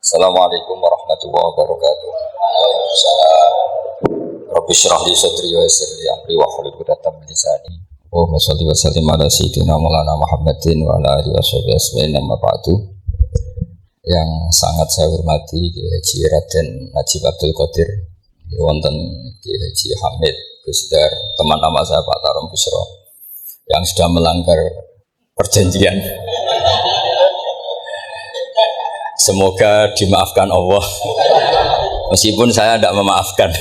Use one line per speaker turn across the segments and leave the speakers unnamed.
Assalamualaikum warahmatullahi wabarakatuh. Waalaikumsalam. Rabbi shrah li sadri wa yassir li amri wa hlul 'uqdatam min lisani. Allahumma shalli wa sallim ala sayyidina Maulana Muhammadin wa ala alihi washabihi ajmain. Amma ba'du. Yang sangat saya hormati Kiai Haji Raden Najib Abdul Qadir, wonten Kiai Haji Hamid Gusdar, teman lama saya Pak Tarom Busro yang sudah melanggar perjanjian. Semoga dimaafkan Allah, meskipun saya tidak memaafkan.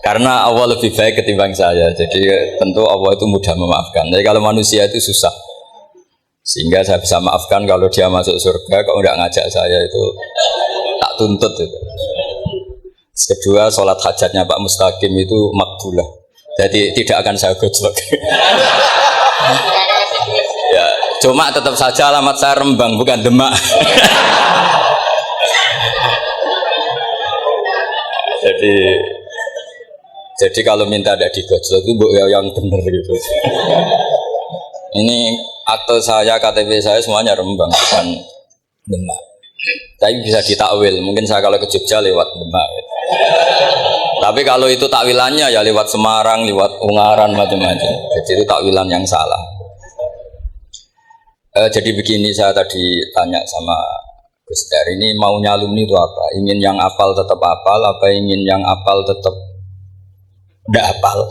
Karena Allah lebih baik ketimbang saya, jadi tentu Allah itu mudah memaafkan. Jadi kalau manusia itu susah, sehingga saya bisa maafkan kalau dia masuk surga. Kalau tidak ngajak saya itu tak tuntut itu. Kedua, sholat hajatnya Pak Mustaqim itu makbulah, jadi tidak akan saya gojlok. Ya, cuma tetap saja alamat saya Rembang bukan Demak. jadi kalau minta tidak digojlok itu yang benar gitu. Ini akte saya, KTP saya semuanya Rembang bukan Demak. Tapi bisa ditakwil, mungkin saya kalau ke Jogja lewat Demak gitu. Tapi kalau itu takwilannya ya lewat Semarang, lewat Ungaran, macam-macam. Jadi itu takwilan yang salah. Jadi begini, saya tadi tanya sama Gus Dar, ini maunya alumni itu apa? Ingin yang apal tetap apal, apa ingin yang apal tetap tidak apal?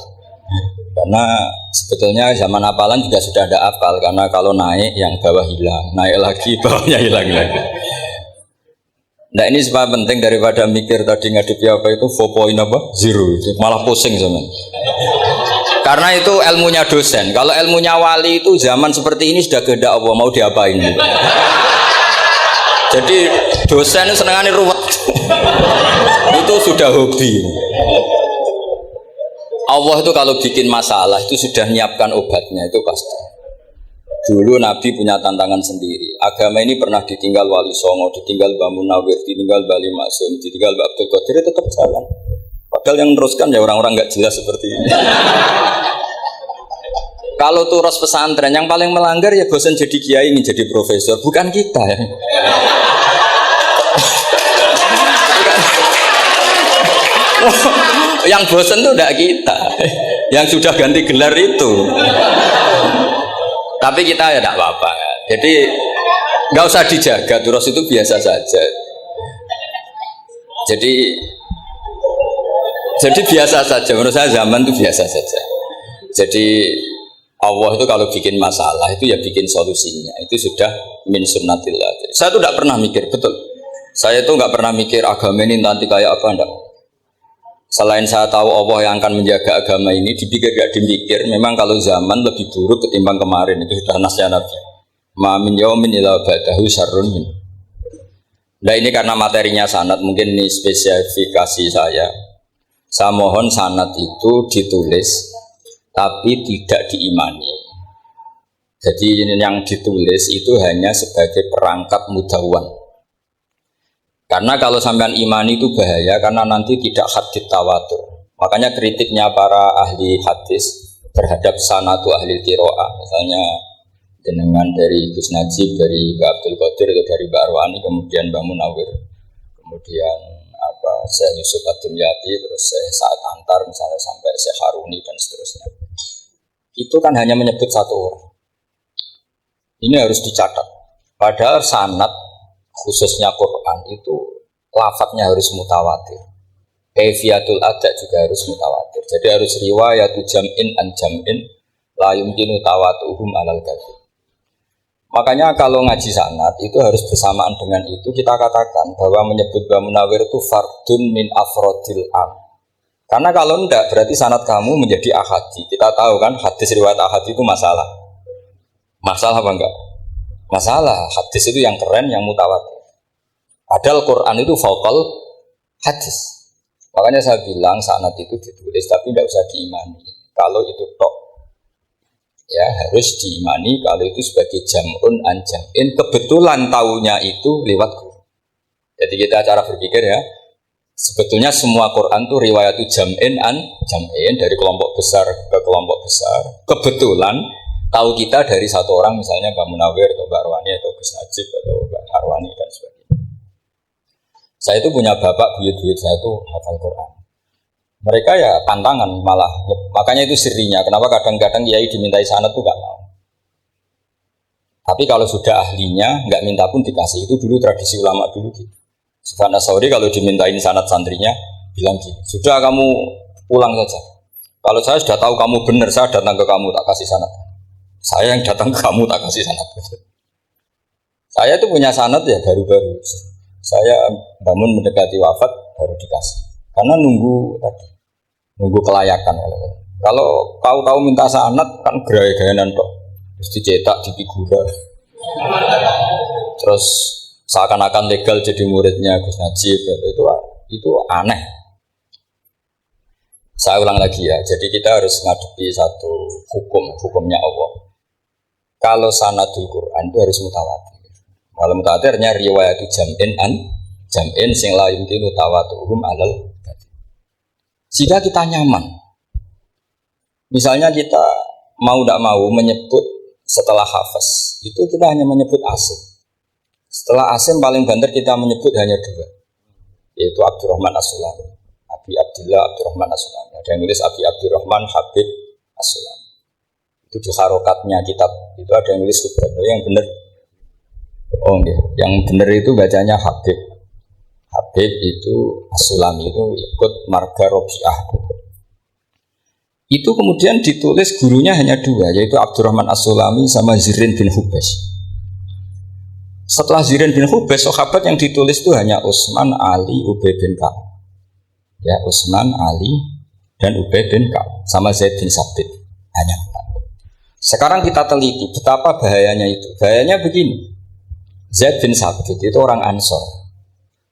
Karena sebetulnya zaman apalan juga sudah ada apal, karena kalau naik yang bawah hilang, naik lagi bawahnya hilang lagi. Nah ini sebab penting daripada mikir tadi ngadepi apa itu 4.0, malah pusing zaman. Karena itu ilmunya dosen. Kalau ilmunya wali itu zaman seperti ini sudah kehendak Allah, mau diapain gitu. Jadi dosen itu senengannya ruwet. Itu sudah hobi. Allah itu kalau bikin masalah itu sudah nyiapkan obatnya, itu pasti. Dulu Nabi punya tantangan sendiri. Agama ini pernah ditinggal Wali Songo, ditinggal Mbah Munawir, ditinggal Bali Maksum, ditinggal Mbah Abdul Qadir, tetap jalan. Padahal yang meneruskan ya orang-orang nggak jelas seperti ini. Kalau turus pesantren yang paling melanggar ya bosan jadi kiai ingin jadi profesor, bukan kita ya. Yang bosan tuh tidak kita, yang sudah ganti gelar itu. Tapi kita ya tidak apa-apa. Jadi nggak usah dijaga, turus itu biasa saja. Jadi biasa saja, menurut saya zaman itu biasa saja. Jadi Allah itu kalau bikin masalah itu ya bikin solusinya. Itu sudah min sunnatillah. Saya tuh tidak pernah mikir, betul. Saya tuh nggak pernah mikir agama ini nanti kayak apa, enggak. Selain saya tahu Allah yang akan menjaga agama ini, dipikir gak dimikir. Memang kalau zaman lebih buruk ketimbang kemarin, itu sudah nasnya Nabi. Ma min yaumin illa ba'dahu syarrun min. Nah ini karena materinya sanad, mungkin ini spesifikasi saya. Saya mohon sanad itu ditulis tapi tidak diimani. Jadi yang ditulis itu hanya sebagai perangkat mudawwan. Karena kalau sampean imani itu bahaya, karena nanti tidak hadits tawatur. Makanya kritiknya para ahli hadis terhadap sanatu ahli qiraah, misalnya jenengan dari Gus Najib, dari Mbak Abdul Qadir, atau dari Mbak Arwani, kemudian Mbak Munawir, kemudian Syekh Yusuf Ad-Dimyati, terus Syekh Sa'ad Antar, misalnya sampai Syekh Haruni dan seterusnya. Itu kan hanya menyebut satu orang. Ini harus dicatat. Padahal sanad khususnya Quran itu lafadznya harus mutawatir. Kaifiyatul ada juga harus mutawatir. Jadi harus riwayatu jam'in an jam'in la yumkinu tawatuhum alal kadzib. Makanya kalau ngaji sanad itu harus bersamaan dengan itu kita katakan bahwa menyebut Mbah Munawir itu fardun min afrodil am. Karena kalau enggak berarti sanad kamu menjadi ahadi. Kita tahu kan hadis riwayat ahadi itu masalah. Masalah apa enggak? Masalah. Hadis itu yang keren, yang mutawatir. Padahal Quran itu fauqal hadis. Makanya saya bilang sanad itu ditulis tapi tidak usah diimani. Kalau itu tok, ya harus diimani kalau itu sebagai jam'un an jam'in. Kebetulan taunya itu lewat guru. Jadi kita cara berpikir ya, sebetulnya semua Quran itu riwayatu jam'in an jam'in, dari kelompok besar ke kelompok besar. Kebetulan tahu kita dari satu orang, misalnya Mbak Munawir atau Mbak Arwani atau Gus Najib atau Mbak Arwani panik dan sebagainya. Saya itu punya bapak, buyut-buyut saya itu hafal Quran. Mereka ya pantangan malah, makanya itu sirinya. Kenapa kadang-kadang kiai dimintai sanad tuh nggak mau. Tapi kalau sudah ahlinya nggak minta pun dikasih. Itu dulu tradisi ulama dulu gitu. Sufyan Ats-Tsauri kalau dimintain sanad santrinya bilang gini, sudah kamu pulang saja. Kalau saya sudah tahu kamu benar, saya datang ke kamu tak kasih sanad. Saya yang datang ke kamu tak kasih sanad. Saya itu punya sanad ya baru-baru. Saya bangun mendekati wafat baru dikasih. Karena nunggu kelayakan. Kalau tahu-tahu minta sanad kan gaya-gayanan kok. Terus dicetak di figura. Terus seakan-akan legal jadi muridnya Gus Najib. Itu aneh. Saya ulang lagi ya. Jadi kita harus ngadepi satu hukumnya Allah. Kalau sanadul Quran itu harus mutawatir. Kalau mutawatirnya riwayat jam'in sing la yumkinu tawatuhum alal. Jika kita nyaman, misalnya kita mau tidak mau menyebut setelah hafaz, itu kita hanya menyebut asim. Setelah asim paling banter kita menyebut hanya dua, yaitu Abdurrahman As-Sulami, Abi Abdillah Abdurrahman As-Sulami. Ada yang nulis Abi Abdurrahman Habib As-Sulami. Itu di harokatnya kitab itu ada yang nulis Subhanallah, yang benar. Oh enggak, yang benar itu bacanya Habib. Habib itu As-Sulami itu ikut marga Robi'ah. Itu kemudian ditulis gurunya hanya dua, yaitu Abdurrahman As-Sulami sama Zirin bin Hubes. Setelah Zirin bin Hubes, sahabat yang ditulis itu hanya Utsman, Ali, Ubay bin Ka'ab. Ya, Utsman, Ali, dan Ubay bin Ka'ab sama Zaid bin Sabit. Hanya empat. Sekarang kita teliti betapa bahayanya itu. Bahayanya begini. Zaid bin Sabit itu orang Ansor.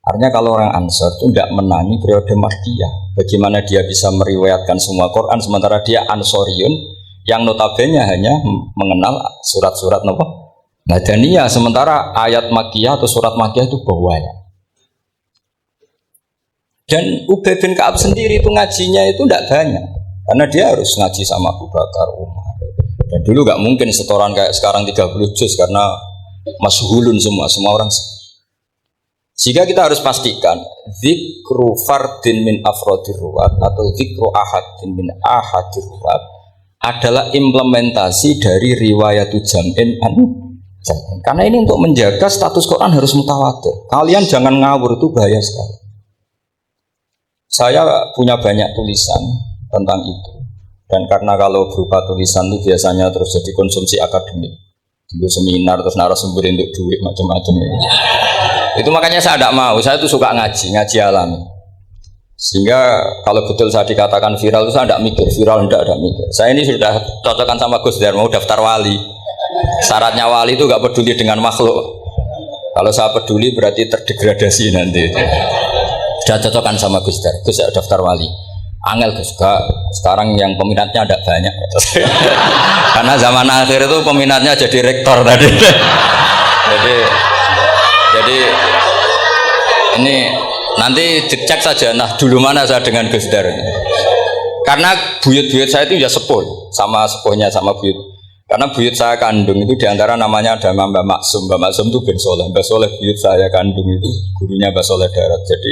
Artinya kalau orang Ansor itu tidak menangi periode Makkiyah. Bagaimana dia bisa meriwayatkan semua Quran sementara dia Ansoriun yang notabene hanya mengenal surat-surat Madaniyah, sementara ayat Makkiyah atau surat Makkiyah itu bawahnya. Dan Ubay bin Ka'ab sendiri itu ngajinya itu tidak banyak karena dia harus ngaji sama Abu Bakar, Umar. Dan dulu nggak mungkin setoran kayak sekarang 30 juz karena masyhulun semua orang. Jika kita harus pastikan dzikru fardin min afrodir ruwat atau dzikru ahadin min ahadir ruwat adalah implementasi dari riwayatu jam'in jam'in. Karena ini untuk menjaga status Quran harus mutawatir. Kalian jangan ngawur, itu bahaya sekali. Saya punya banyak tulisan tentang itu. Dan karena kalau berupa tulisan itu biasanya terus jadi konsumsi akademik. Di seminar terus narasumber untuk duit macam-macam ini. Itu makanya saya tidak mau. Saya tuh suka ngaji alami. Sehingga kalau betul saya dikatakan viral itu saya tidak mikir, viral tidak mikir. Saya ini sudah cocokkan sama Gus Dar mau daftar wali. Syaratnya wali itu nggak peduli dengan makhluk. Kalau saya peduli berarti terdegradasi nanti. Sudah cocokkan sama Gus Dar. Gus saya daftar wali. Angel Gus, sekarang yang peminatnya ada banyak. Karena zaman akhir itu peminatnya jadi rektor tadi. Jadi ini nanti dicek saja. Nah dulu mana saya dengan Gus Dar. Karena buyut-buyut saya itu ya sepuh sama sepuhnya sama buyut. Karena buyut saya kandung itu diantara namanya ada Mbak Maksum. Mbak Maksum itu bin Soleh. Mbak Soleh buyut saya kandung itu gurunya Mbak Soleh Darat. Jadi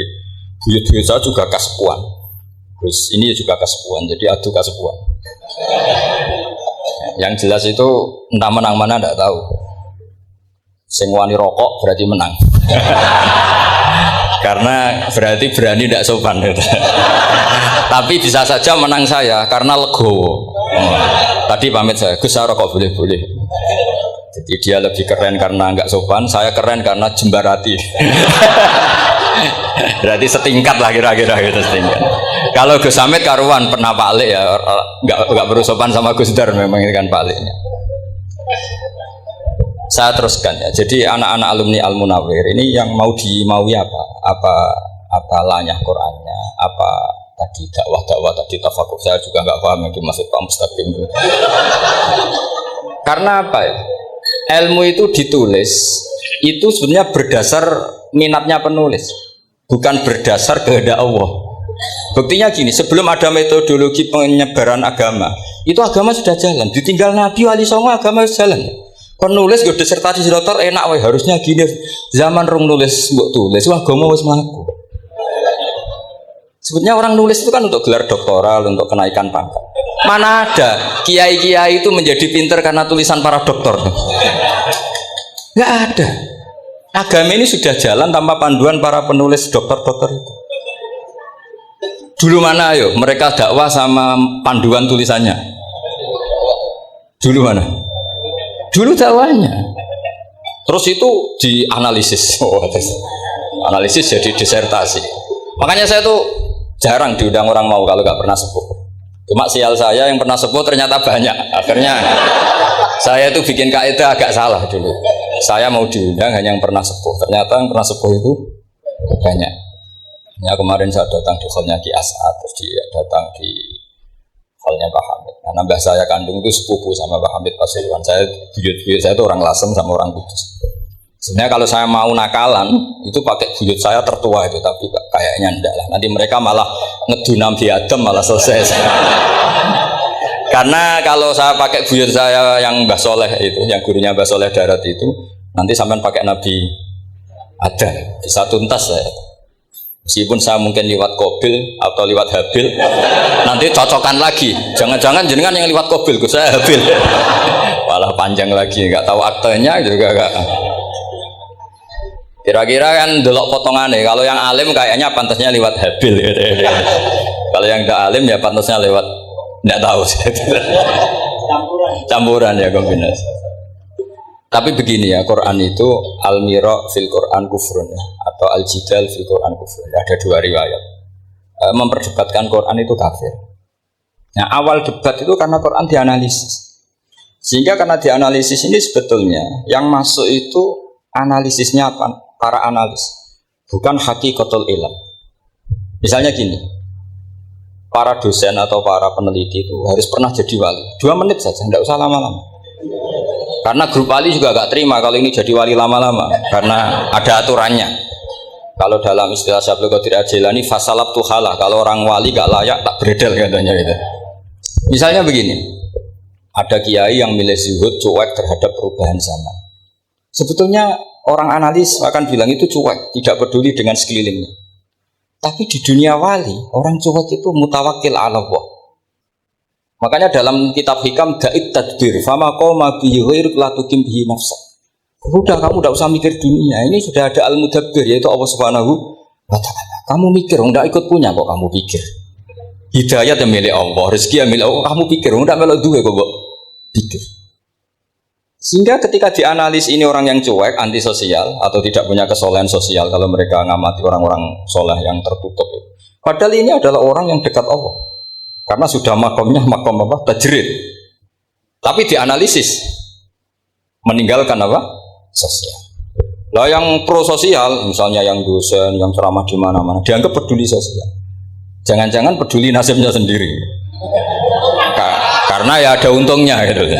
buyut-buyut saya juga kasepuan. Terus ini juga kesepuan, jadi adu kesepuan. Yang jelas itu entah menang mana tidak tahu. Sing wani rokok berarti menang. Karena berarti berani tidak sopan. Tapi bisa saja menang saya karena legowo. Tadi pamit saya, Gus saya rokok boleh-boleh. Jadi dia lebih keren karena nggak sopan, saya keren karena jembarati. Berarti setingkat lah kira-kira gitu setingkat. Kalau Gus Hamid karuan pernah Pak Alik ya, nggak perlu sopan sama Gus Dar memang ini kan Pak Aliknya. Saya teruskan ya. Jadi anak-anak alumni Al Munawwir ini yang mau dimaui apa lanyah Qurannya, apa tadi dakwah tadi tafakur saya juga nggak paham yang dimaksud Pak Mustaqim itu. Karena apa ya? Ilmu itu ditulis itu sebenarnya berdasar minatnya penulis, bukan berdasar kehendak Allah. Buktinya gini, sebelum ada metodologi penyebaran agama, itu agama sudah jalan. Ditinggal Nabi Wali Songo agama sudah jalan. Kon nulis gue disertasi dokter enak wae harusnya gini. Zaman rong nulis mbok tulis wah gomo wis mlaku. Sebetulnya orang nulis itu kan untuk gelar doktoral, untuk kenaikan pangkat. Mana ada kiai-kiai itu menjadi pinter karena tulisan para doktor? Nggak ada. Agama ini sudah jalan tanpa panduan para penulis dokter-dokter itu. Dulu mana ayo mereka dakwah sama panduan tulisannya? Dulu mana? Dulu dakwahnya. Terus itu dianalisis. Analisis jadi disertasi. Makanya saya tuh jarang diundang orang mau kalau nggak pernah sepuh. Cuma sial saya yang pernah sepuh ternyata banyak. Akhirnya saya tuh bikin kaidah agak salah dulu. Saya mau diundang hanya yang pernah sepuh. Ternyata yang pernah sepuh itu banyak. Ya kemarin saya datang di hallnya Ki As'ad, terus dia datang di hallnya Pak Hamid. Karena mbah saya kandung itu sepupu sama Pak Hamid Pasuruan. Saya buyut-buyut saya itu orang Lasem sama orang Kudus. Sebenarnya kalau saya mau nakalan itu pakai buyut saya tertua itu, tapi kayaknya enggak lah. Nanti mereka malah ngedunam di Adam malah selesai. Karena kalau saya pakai buyut saya yang Mbah Soleh itu, yang gurunya Mbah Soleh Darat itu, nanti sampean pakai Nabi Adam bisa tuntas saya. Meskipun saya mungkin lewat Kobil atau lewat Habil, nanti cocokan lagi. Jangan-jangan jenengan yang lewat Kobil, saya Habil. Malah panjang lagi, nggak tahu aktenya juga nggak. Kira-kira kan delok potongannya. Kalau yang alim kayaknya pantasnya lewat Habil. Kalau yang tidak alim ya pantasnya lewat tidak tahu. Campuran ya kombinasi. Tapi begini ya, Quran itu al-mira fil Quran kufrun ya, atau al-jidal fil Quran kufrun. Ada dua riwayat. Memperdebatkan Quran itu kafir. Nah, awal debat itu karena Quran dianalisis. Sehingga karena dianalisis ini sebetulnya yang masuk itu analisisnya para analis, bukan hakikatul ilm. Misalnya gini, para dosen atau para peneliti itu harus pernah jadi wali. 2 menit saja, tidak usah lama-lama. Karena grup wali juga gak terima kalau ini jadi wali lama-lama, karena ada aturannya. Kalau dalam istilah Syaikhul Qadir Al-Jilani, fasalab tuhalah, kalau orang wali gak layak tak beredel katanya gitu. Misalnya begini, ada kiai yang milih zuhud cuek terhadap perubahan zaman. Sebetulnya orang analis akan bilang itu cuek, tidak peduli dengan sekelilingnya. Tapi di dunia wali, orang cuek itu mutawakkil ala Allah. Makanya dalam kitab hikam da'id tadbir fama qoma bi ghairi la tuqim bihi nafsa. Udah kamu tidak usah mikir dunia. Ini sudah ada al-mudabbir yaitu Allah Subhanahu wa taala. Kamu mikir enggak ikut punya kok kamu pikir. Hidayat yang milik Allah, rezeki yang milik Allah, kamu pikir enggak melok duwe kok pikir. Sehingga ketika dianalis ini orang yang cuek, antisosial atau tidak punya kesolehan sosial kalau mereka ngamati orang-orang soleh yang tertutup. Padahal ini adalah orang yang dekat Allah. Karena sudah makomnya makom apa? Tajrid. Tapi dianalisis meninggalkan apa? Sosial. Lah yang pro sosial, misalnya yang dosen, yang ceramah di mana-mana, dianggap peduli sosial. Jangan-jangan peduli nasibnya sendiri. Karena ya ada untungnya gitu.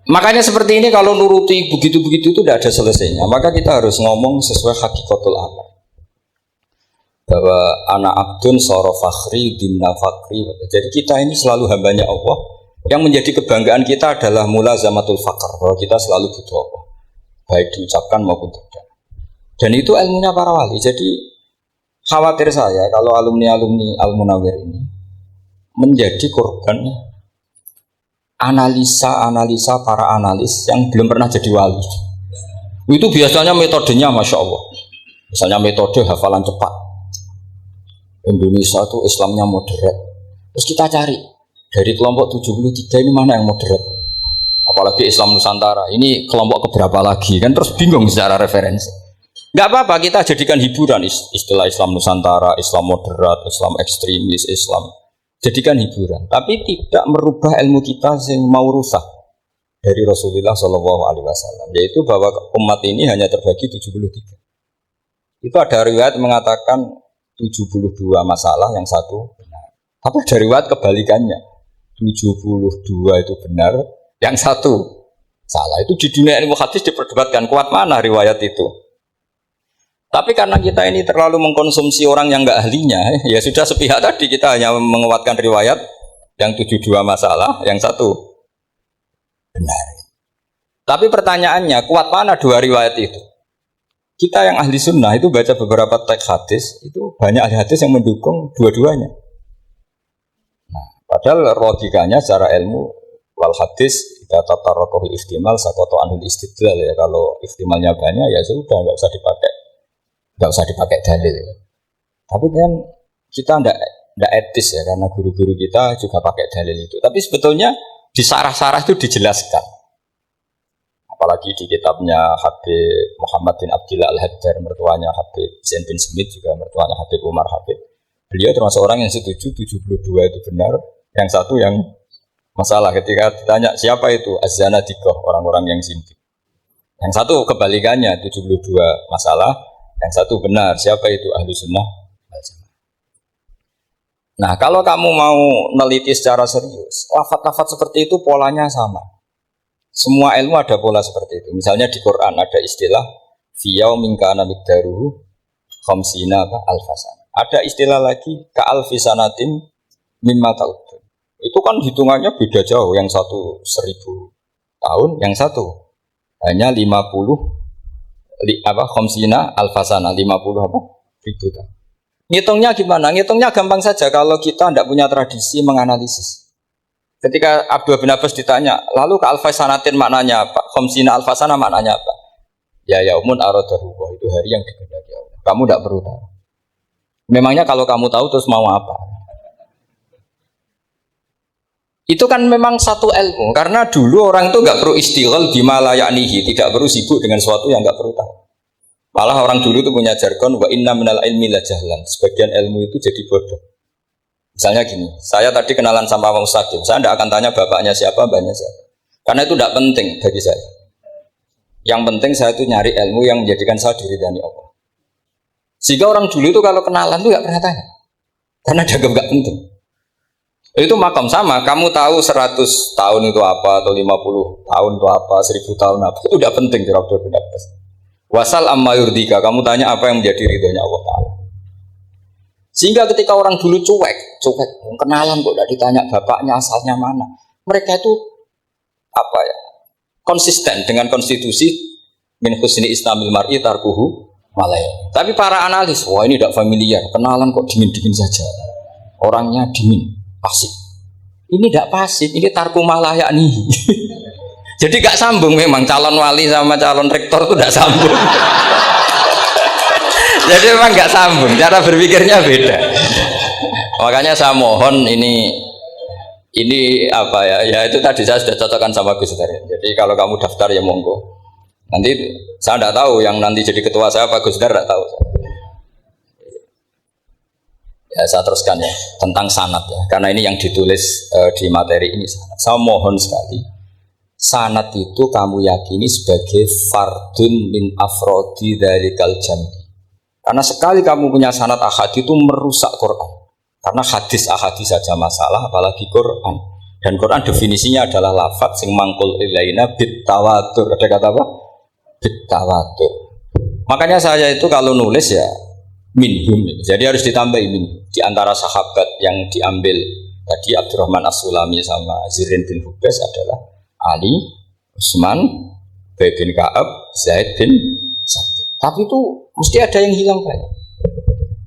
Makanya seperti ini kalau nuruti begitu-begitu itu tidak ada selesainya. Maka kita harus ngomong sesuai hakikatul amr. Bahwa anak abdun soro fakhri dimna fakri. Jadi kita ini selalu hambanya Allah. Yang menjadi kebanggaan kita adalah mulazamatul fakr, bahwa kita selalu butuh Allah, baik diucapkan maupun tidak. Dan itu ilmunya para wali. Jadi khawatir saya kalau alumni-alumni Al-Munawwir ini menjadi korban analisa para analis yang belum pernah jadi wali. Itu biasanya metodenya Masya Allah. Misalnya metode hafalan cepat. Indonesia itu Islamnya moderat. Terus kita cari dari kelompok 73 ini mana yang moderat. Apalagi Islam Nusantara. Ini kelompok keberapa lagi kan, terus bingung secara referensi. Nggak apa-apa kita jadikan hiburan istilah Islam Nusantara, Islam moderat, Islam ekstremis, Islam. Jadikan hiburan, tapi tidak merubah ilmu kita yang mau rusak dari Rasulullah SAW, yaitu bahwa umat ini hanya terbagi 73. Itu ada riwayat mengatakan 72 masalah, yang satu benar. Tapi ada riwayat kebalikannya, 72 itu benar, yang satu salah. Itu di dunia ilmu hadis diperdebatkan kuat mana riwayat itu. Tapi karena kita ini terlalu mengkonsumsi orang yang enggak ahlinya, ya sudah sepihak tadi, kita hanya menguatkan riwayat yang 72 masalah, yang satu benar. Tapi pertanyaannya, kuat mana dua riwayat itu? Kita yang ahli sunnah itu baca beberapa teks hadis, itu banyak ahli hadis yang mendukung dua-duanya. Nah, padahal logikanya secara ilmu wal hadis kita tatarraqul ihtimal sakoto anul istidlal ya. Kalau ihtimalnya banyak ya sudah nggak usah dipakai dalil. Ya. Tapi kan kita ndak etis ya karena guru-guru kita juga pakai dalil itu. Tapi sebetulnya di sarah-sarah itu dijelaskan. Apalagi di kitabnya Habib Muhammad bin Abdillah Al-Haddar, mertuanya Habib Zain bin Smith, juga mertuanya Habib Umar Habib. Beliau termasuk orang yang setuju 72 itu benar, yang satu yang masalah. Ketika ditanya siapa itu Az-Zanadiqah, orang-orang yang zindik. Yang satu kebalikannya 72 masalah, yang satu benar, siapa itu Ahlu Sunnah. Nah, kalau kamu mau meneliti secara serius, lafaz-lafaz seperti itu polanya sama. Semua ilmu ada pola seperti itu. Misalnya di Quran ada istilah fiyau minkana miqdaruhu khamsina alfasan. Ada istilah lagi ka'alfisanatin mimma ta'udun. Itu kan hitungannya beda jauh. Yang satu 1000 tahun, yang satu hanya 50 khamsina alfasana, 50 ribu tahun. Ngitungnya gimana? Ngitungnya gampang saja kalau kita tidak punya tradisi menganalisis. Ketika Abdul bin Abbas ditanya, lalu ke alfasanatin maknanya apa? Khamsina alfasana maknanya apa? Ya yaumun aradahu, itu hari yang dikehendaki Allah. Kamu tidak perlu tahu. Memangnya kalau kamu tahu terus mau apa? Itu kan memang satu ilmu. Karena dulu orang itu nggak perlu istighal bima la ya'nihi, tidak perlu sibuk dengan sesuatu yang nggak perlu tahu. Malah orang dulu itu punya jargon wa inna minal ilmi la jahlan. Sebagian ilmu itu jadi bodoh. Misalnya gini, saya tadi kenalan sama Pak Ustadz, saya tidak akan tanya bapaknya siapa, mbaknya siapa. Karena itu tidak penting bagi saya. Yang penting saya itu nyari ilmu yang menjadikan saya diridani Allah. Sehingga orang dulu itu kalau kenalan itu nggak pernah tanya. Karena dianggap nggak penting. Itu makam sama, kamu tahu 100 tahun itu apa, atau 50 tahun itu apa, 1000 tahun apa, itu tidak penting di Abdul bin Abbas. Wasal amma yurdika, kamu tanya apa yang menjadi ridhonya Allah Ta'ala. Sehingga ketika orang dulu cuek, kenalan kok tidak ditanya bapaknya asalnya mana. Mereka itu apa ya? Konsisten dengan konstitusi min husni islamil mar'i tarkuhu malaya. Tapi para analis, wah ini tidak familiar, kenalan kok dingin-dingin saja. Orangnya dingin, pasif. Ini tidak pasif, ini tarku malaya nih. Jadi gak sambung memang calon wali sama calon rektor itu gak sambung. Jadi memang gak sambung, cara berpikirnya beda. Makanya saya mohon ini apa ya? Ya itu tadi saya sudah cocokkan sama Gus Dar. Jadi kalau kamu daftar ya monggo. Nanti saya tidak tahu yang nanti jadi ketua saya Pak Gus Dar tidak tahu. Ya saya teruskan ya tentang sanad ya. Karena ini yang ditulis di materi ini sanad. Saya mohon sekali. Sanad itu kamu yakini sebagai fardun min afrodi dzalikal jam'i. Karena sekali kamu punya sanad ahad itu merusak Quran. Karena hadis ahadis saja masalah, apalagi Quran. Dan Quran definisinya adalah lafadz sing mangkul ilaina bit tawatur. Ada kata apa? Bit tawatur. Makanya saya itu kalau nulis ya minhum. Jadi harus ditambah min. Di antara sahabat yang diambil tadi Abdurrahman As-Sulami sama Zirin bin Hubes adalah Ali, Utsman, Ubay bin Ka'ab, Zaid bin Sabit. Tapi itu mesti ada yang hilang banyak.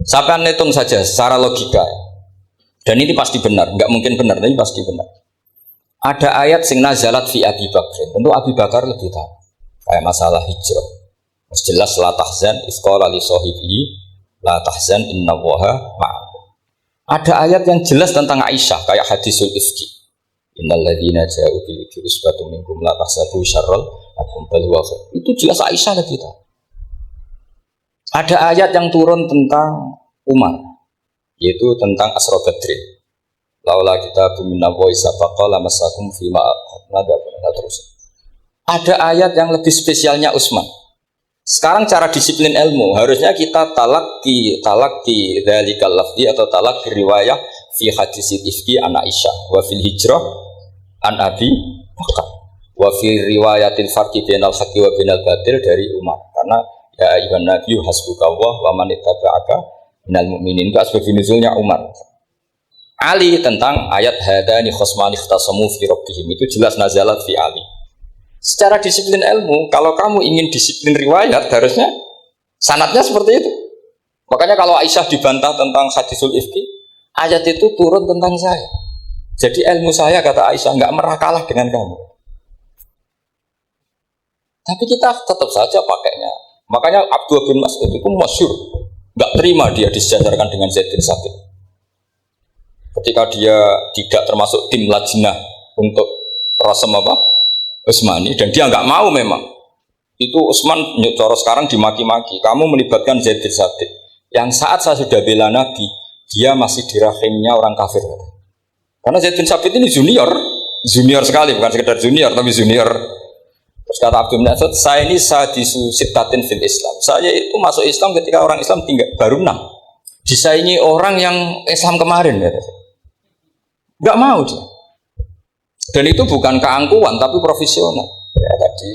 Saya hitung saja secara logika. Dan ini pasti benar, enggak mungkin benar, tapi pasti benar. Ada ayat sing nazalat fi Abi Bakr. Tentu Abi Bakar lebih tahu. Kayak masalah hijrah. Mas jelas la tahzan isqala li sahibihi la tahzan innallaha ma'akum. Ada ayat yang jelas tentang Aisyah kayak hadisul ifki. Innal ladzina ja'u bil ifki usbatun minkum la tahsabu syarral lakum bal huwa khair. Itu jelas Aisyah lebih tahu. Ada ayat yang turun tentang Umar, yaitu tentang Asra Badrin. Laula kita minna wa isabaqa lamasakum fima nada terus. Ada ayat yang lebih spesialnya Utsman. Sekarang cara disiplin ilmu harusnya kita talaqi dzalikal lafzi atau talaqi riwayah fi hadisil ifki an Aisyah wa fil hijrah an Abi Bakar wa fi riwayatil farqi bainal haqqi wa bainal batil dari Umar. Karena ya ayyuhan nabiyyu hasbukallah wa man ittaba'aka minal mu'minin, itu asbab nuzulnya Umar. Ali tentang ayat hadani khosmani ikhtasamu fi rabbihim, itu jelas nazalat fi Ali. Secara disiplin ilmu, kalau kamu ingin disiplin riwayat, harusnya sanadnya seperti itu. Makanya kalau Aisyah dibantah tentang hadisul ifki, ayat itu turun tentang saya. Jadi ilmu saya, kata Aisyah, nggak merah kalah dengan kamu. Tapi kita tetap saja pakainya. Makanya Abdullah bin Mas'ud itu masyhur, nggak terima dia disejajarkan dengan Zaid bin Sabit. Ketika dia tidak termasuk tim lajnah untuk rasam apa? Utsmani, dan dia nggak mau memang. Itu Utsman cara sekarang dimaki-maki. Kamu melibatkan Zaid bin Sabit. Yang saat saya sudah bela Nabi, dia masih di rahimnya orang kafir. Karena Zaid bin Sabit ini junior sekali, bukan sekedar junior, tapi junior. Terus kata Abdul Nasir, saya ini sadisu sitatin fil Islam. Saya itu masuk Islam ketika orang Islam tinggal baru 6. Disaingi orang yang Islam kemarin, ya. Nggak mau dia. Dan itu bukan keangkuhan, tapi profesional. Ya, tadi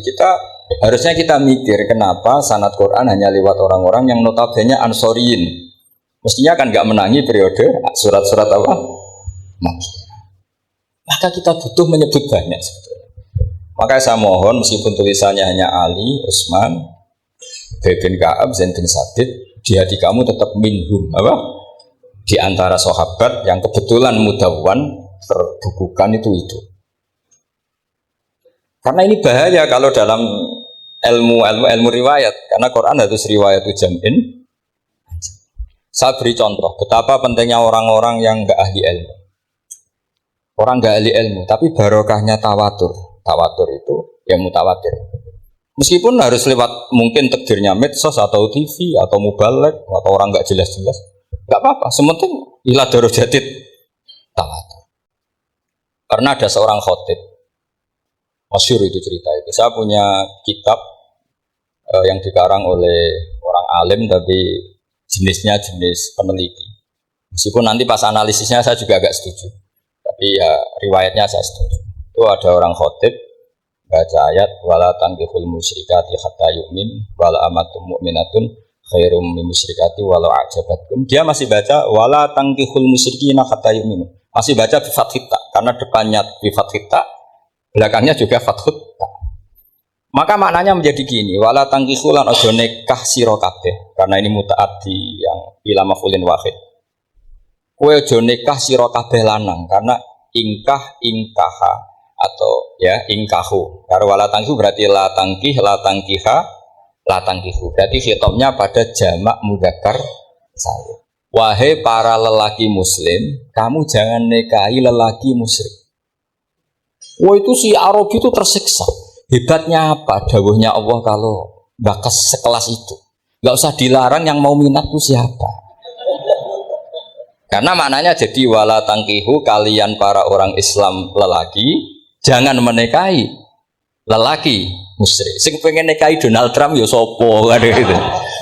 harusnya kita mikir kenapa sanad Quran hanya lewat orang-orang yang notabene ansoriyin. Mestinya kan nggak menangi periode surat-surat apa? Maka kita butuh menyebut banyak sebetulnya. Maka saya mohon meskipun tulisannya hanya Ali, Utsman, bin Ka'ab, Zaid bin Sabit, di hati kamu tetap minhum apa? Di antara sahabat yang kebetulan mudawwan terbukukan itu. Karena ini bahaya kalau dalam ilmu riwayat, karena Quran harus riwayat jam'in. Saya beri contoh betapa pentingnya orang-orang yang enggak ahli ilmu. Orang enggak ahli ilmu, tapi barokahnya tawatur. Tawatur itu ya mutawatir. Meskipun harus lewat mungkin takdirnya medsos atau TV atau mubalek atau orang enggak jelas-jelas. Enggak apa-apa, sementing ila darajatid tawatur. Karena ada seorang khatib, masyhur itu cerita itu. Saya punya kitab yang dikarang oleh orang alim tapi jenisnya jenis peneliti. Meskipun nanti pas analisisnya saya juga agak setuju, tapi ya riwayatnya saya setuju. Itu ada orang khatib baca ayat wala tankihul musyrikati hatta yu'min wala amatum mu'minatun khairum min musyrikati walau a'jabatkum. Dia masih baca wala tankihul musyrikina hatta yu'minu. Masih baca bi fathit ta, karena depannya bi fathit ta, belakangnya juga fathut ta. Maka maknanya menjadi gini, wala tankihul lan aja nikah sira kabeh, karena ini mutaaddi yang ila maf'ulin wahid. Kowe aja nikah sira kabeh lanang, karena ingkaha atau ya ingkahu. Karo wala tangkihu berarti la tangkih, la tangkiha, la tangkihu. Berarti khitabnya pada jamak mudzakkar salim. Wahai para lelaki muslim, kamu jangan nikahi lelaki musyrik. Wah itu si Arabi itu tersiksa. Hebatnya apa? Dawuhnya Allah kalau bakas sekelas itu. Gak usah dilarang, yang mau minat itu siapa? Karena maknanya jadi wala tangkihu, kalian para orang Islam lelaki jangan menikahi lelaki musyrik. Sing pengen nikahi Donald Trump ya sopo kan gitu.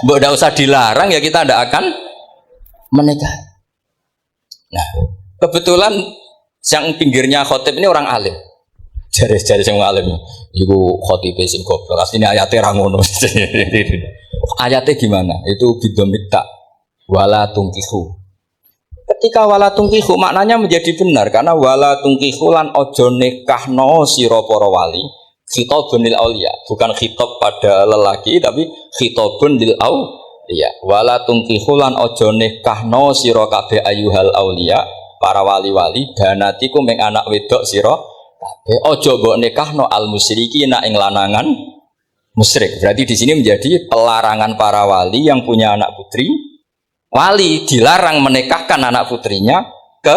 Mbok ndak usah dilarang ya kita ndak akan menikah. Nah, kebetulan yang pinggirnya khotib ini orang alim. Jare-jare sing alim iku khotibe sing goblok. Asline ayate ra ngono. Ayatnya gimana? Itu bidomita wala tungkihu. Ketika wala tungkihu maknanya menjadi benar, karena wala tungkihu lan ojo nikahno sira para wali khitabun lil auliya, bukan khitab pada lelaki tapi khitabun lil auliya. Wala tungkihu lan ojo nikahno sira kabeh ayuhal auliya, para wali-wali banatiku meng anak wedok sira kabeh, ojo mbok nikahno al musyrikina ing lanangan musyrik. Berarti di sini menjadi pelarangan para wali yang punya anak putri. Wali dilarang menikahkan anak putrinya ke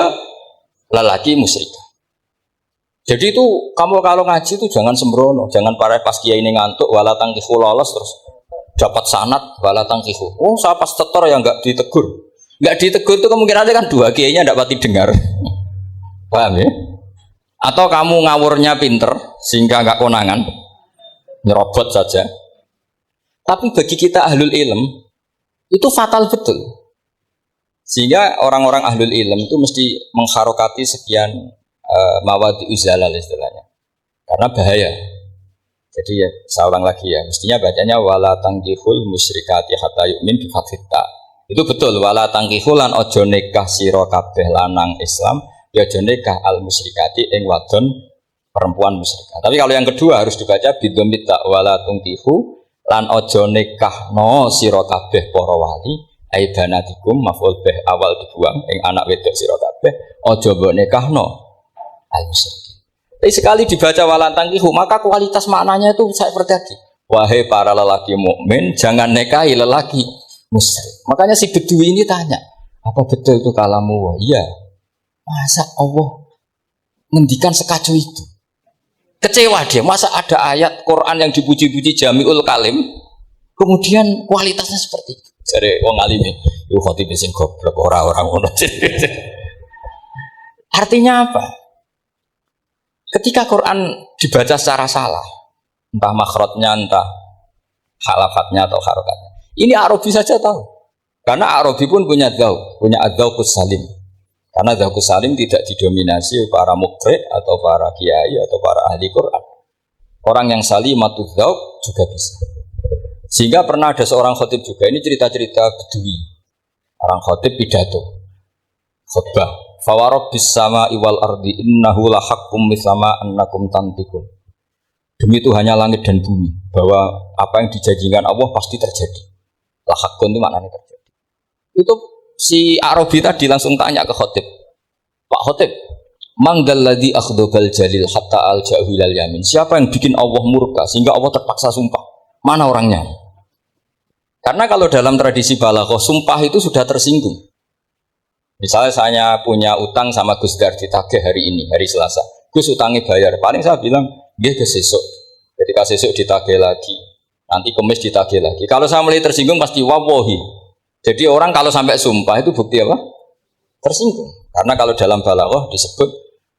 lelaki musyrik. Jadi itu kamu kalau ngaji itu jangan sembrono, jangan para pas kiai ini ngantuk wala tangkihu lolos terus dapat sanad wala tangkihu. Oh saya pas tetor yang nggak ditegur itu kemungkinan kan dua kiainya tidak pati dengar. Paham ya? Atau kamu ngawurnya pinter sehingga nggak konangan, nyerobot saja. Tapi bagi kita ahlul ilm itu fatal betul. Sehingga orang-orang ahlul ilm itu mesti mengharokati sekian mawadi uzalal istilahnya, karena bahaya. Jadi ya saya ulang lagi ya, mestinya bacanya wala tangkihul musyrikati hatta yu'min bi fathita. Itu betul, wala tangkihul lan ojo nikah sira kabeh lanang Islam ya ojo nikah al musyrikati ing wadon perempuan musyrikah. Tapi kalau yang kedua harus dibaca bidomit tak wala tungkihu lan ojo nikahno sira kabeh para wali aibanatikum maf'ul bih awal dibuang ing anak wedok sira kabeh ojo mbok nikahno al musyrikin. Tapi sekali dibaca wala tungkihu maka kualitas maknanya itu saya terjadi. Wahai para lelaki mukmin jangan nikahi lelaki musyrik. Makanya si Bedui ini tanya, apa betul itu kalamu? Iya. Masa Allah ngendikan sekacau itu? Kecewa dia, masa ada ayat Quran yang dipuji-puji Jami'ul Kalim kemudian kualitasnya seperti itu. Jadi wong alim itu khotib sing goblok orang-orang ngono. Artinya apa? Ketika Quran dibaca secara salah, entah makhrajnya, entah halafatnya atau harokatnya. Ini Arabi saja tahu. Karena Arabi pun punya dzauq, punya adzauqus salim. Karena dzauqus salim tidak didominasi para muqri atau para kiai atau para ahli Quran. Orang yang salimatudz dzauq juga bisa. Sehingga pernah ada seorang khatib juga, ini cerita-cerita Bedui. Orang khatib pidato. Khutbah. Fa warabbis samaa'i wal ardi innahu lahaqqum misama annakum tantiqun. Demi Tuhannya langit dan bumi, bahwa apa yang dijanjikan Allah pasti terjadi. Lahaqqun itu maknanya terjadi. Itu si Arabi tadi langsung tanya ke khotib, Pak Khotib, mangdalladzi akhdobal jalil hatta al-ja'hu ilal yamin. Siapa yang bikin Allah murka sehingga Allah terpaksa sumpah? Mana orangnya? Karena kalau dalam tradisi balaghah sumpah itu sudah tersinggung. Misalnya saya punya utang sama Gus Dar ditagih hari ini, hari Selasa. Gus utangnya bayar, paling saya bilang dia ke sesuk. Ketika sesuk ditagih lagi, nanti Kamis ditagih lagi. Kalau saya mulai tersinggung pasti wawahi. Jadi orang kalau sampai sumpah itu bukti apa? Tersinggung. Karena kalau dalam balaghah disebut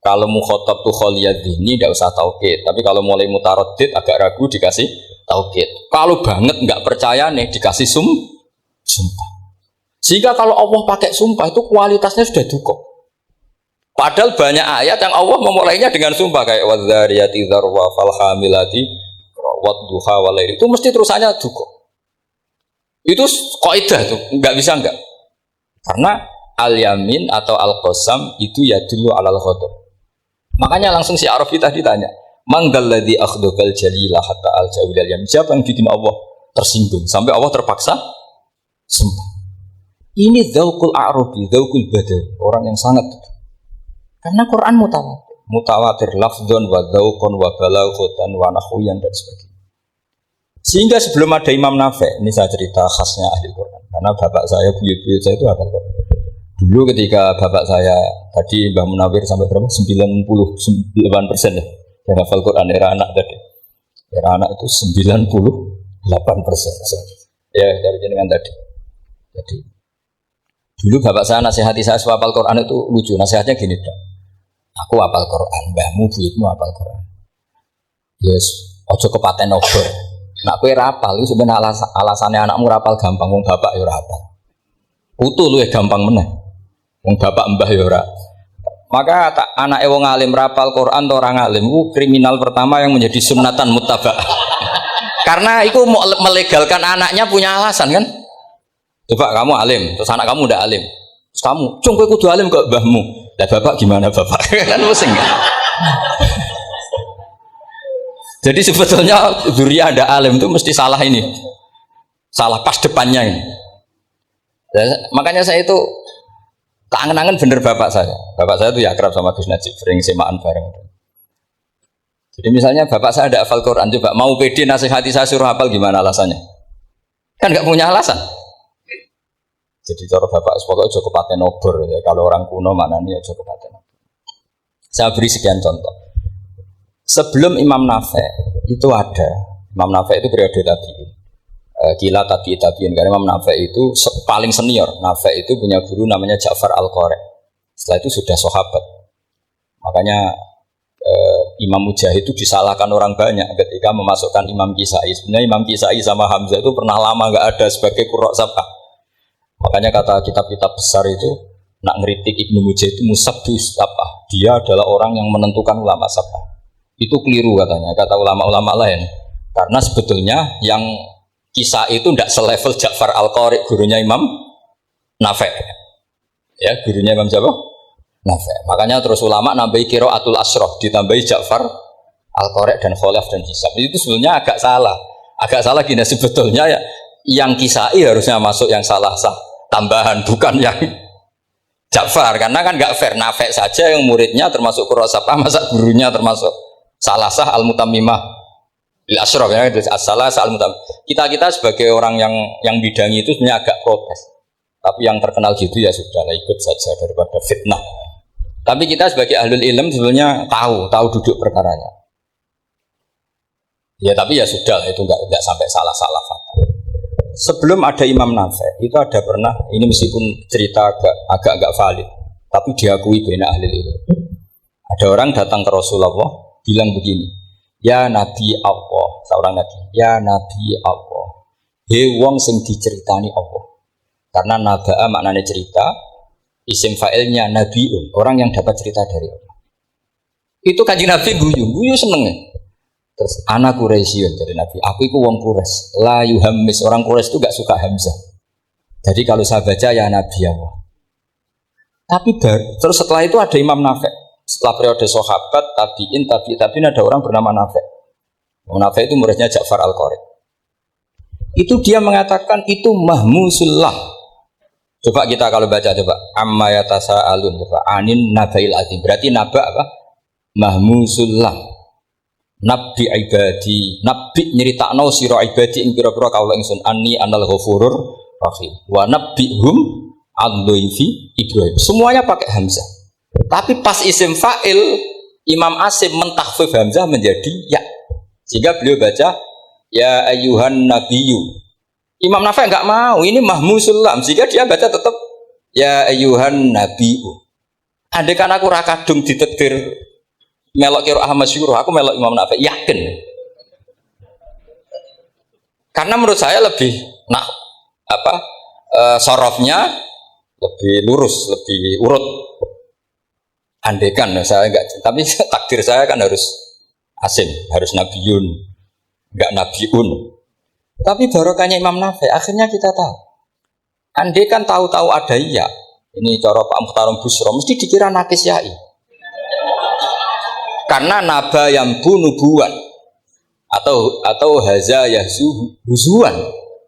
kalau mukhatab tu khaliyadzini tidak usah taukid. Tapi kalau mulai mutaraddid agak ragu dikasih taukid. Kalau banget nggak percaya nih dikasih sumpah. Sehingga kalau Allah pakai sumpah itu kualitasnya sudah cukup. Padahal banyak ayat yang Allah memulainya dengan sumpah kayak wadzariyati dzarwa falhamilati wadduha walail. Itu mesti terusannya cukup. Itu kaidah itu, enggak bisa enggak. Karena al-yamin atau al-qasam itu ya dulu alal ghadab. Makanya langsung si Arabi tadi tanya, "Mangdalladzi akhdabal jalila hatta al-jawilal yamin?" Siapa yang bikin Allah tersinggung sampai Allah terpaksa sumpah? Ini dzauqul Arabi, dzauqul Badawi, orang yang sangat. Karena Quran mutawatir lafdzon wa dzauqon wa balaghatan wa nahwiyan dan sebagainya. Sehingga sebelum ada Imam Nafi', ini saya cerita khasnya ahli Quran. Karena bapak saya, buyut-buyut saya itu hafal Quran. Dulu ketika bapak saya, tadi Mbah Munawir sampai berapa? 98% ya. Yang hafal Quran, era anak tadi. Era anak itu 98%. Ya, dari jenengan tadi. Jadi, dulu bapak saya nasihati saya hafal Quran itu lucu. Nasihatnya gini dong. Aku hafal Quran, mbahmu, buyutmu hafal Quran. Yes, ojo kepaten obor. Nak kowe rapal itu sebenarnya alasannya anakmu rapal gampang, wong bapak ya rapal. Putu lu ya gampang meneh. Wong bapak mbah ya ora. Maka anake wong alim rapal Quran atau orang alim itu kriminal pertama yang menjadi sunnatan muttaba'ah. Karena itu melegalkan anaknya punya alasan kan? Coba kamu alim, terus anak kamu udah alim. Terus kamu, "Cung kowe kudu alim kok mbahmu." Lah bapak gimana bapak? Kan pusing. Jadi sebetulnya dzurriyyah ada alim itu mesti salah ini. Salah pas depannya ini. Makanya saya itu kangen-kangen bener bapak saya. Bapak saya itu ya akrab sama Gus Najib, sering semaan bareng. Jadi misalnya bapak saya ada hafal Quran, coba mau pede nasihati saya suruh hafal gimana alasannya? Kan nggak punya alasan. Jadi cara bapak pokoknya cukup paten obor ya. Kalau orang kuno mana nih ya cukup paten obor. Saya beri sekian contoh. Sebelum Imam Nafi' itu ada. Imam Nafi' itu periode tabi'in. Gila tabi'in karena Imam Nafi' itu paling senior. Nafi' itu punya guru namanya Ja'far Al-Qari. Setelah itu sudah sahabat. Makanya Imam Mujahid itu disalahkan orang banyak ketika memasukkan Imam Kisai. Sebenarnya Imam Kisai sama Hamzah itu pernah lama nggak ada sebagai qurra sab'ah. Makanya kata kitab-kitab besar itu nak ngeritik Ibnu Mujahid itu musabbis sab'ah. Dia adalah orang yang menentukan ulama sab'ah. Itu keliru katanya, kata ulama-ulama lain. Karena sebetulnya yang Kisah itu tidak selevel Ja'far Al-Qari, gurunya Imam Nafi'. Ya, gurunya Imam siapa? Nafi'. Makanya terus ulama nambahi qiraatul asyraf, ditambahi Ja'far Al-Qari' dan Kholaf dan Hisab. Itu sebenarnya agak salah. Agak salah gini sebetulnya ya, yang Kisai harusnya masuk yang salah sah tambahan, bukan yang Ja'far, karena kan nggak fair. Nafi' saja yang muridnya termasuk Qurra Sab'ah, masa gurunya termasuk salah sah al-mutammimah bil asyraf ya, as-salah sah al-mutammimah. Kita sebagai orang yang bidangi itu sebenarnya agak protes. Tapi yang terkenal gitu ya sudahlah, ikut saja daripada fitnah. Tapi kita sebagai ahlul ilm sebenarnya tahu duduk perkaranya. Ya tapi ya sudah itu enggak sampai salah-salah fatal. Sebelum ada Imam Nafi' itu ada pernah, ini meskipun cerita agak valid, tapi diakui bena ahlul ilm. Ada orang datang ke Rasulullah bilang begini, ya Nabi Allah, seorang Nabi, ya Nabi Allah, he wong sing diceritani Allah. Karena naba'a maknanya cerita, isim fa'ilnya nabiun, orang yang dapat cerita dari Allah. Itu kanjeng Nabi guyu seneng ya. Terus anak Quraisyun dari Nabi, aku itu wong Quraisy, la yuhammis, orang Quraisy itu gak suka hamzah. Jadi kalau saya baca ya Nabi Allah. Tapi terus setelah itu ada Imam Nafi'. Setelah periode sahabat, tabi'in ada orang bernama Nafi'. Nafi' itu muridnya Ja'far Al-Qari. Itu dia mengatakan itu mahmusullah. Coba kita kalau baca coba amma yatasaalun coba anin nabail azim. Berarti naba apa? Mahmusullah. Nabi ibadi, nabi nyeritakno sira ibadi ing pira-pira kawula ingsun anni anal ghafurur rahim. Wa nabbihum al-dhaifi Ibrahim. Semuanya pakai hamzah. Tapi pas isim fa'il Imam Asim mentakhfif hamzah menjadi ya. Sehingga beliau baca ya ayyuhan nabiyyu. Imam Nafi' enggak mau, ini mahmusul lam. Sehingga dia baca tetap ya ayyuhan nabiyyu. Andai kan aku ra kadung ditakdir melok qiraah masyhur, aku melok Imam Nafi' yakin. Karena menurut saya lebih sorofnya lebih lurus, lebih urut. Andekan saya enggak, tapi takdir saya kan harus Asim, harus Nabiyun, enggak Nabiun. Tapi barokahnya Imam Nafi' akhirnya kita tahu. Andekan tahu-tahu ada iya, ini cara Pak Muhtaram Busro mesti dikira nakis yai. Karena naba yang bunubuan atau haza yahzu huzuan,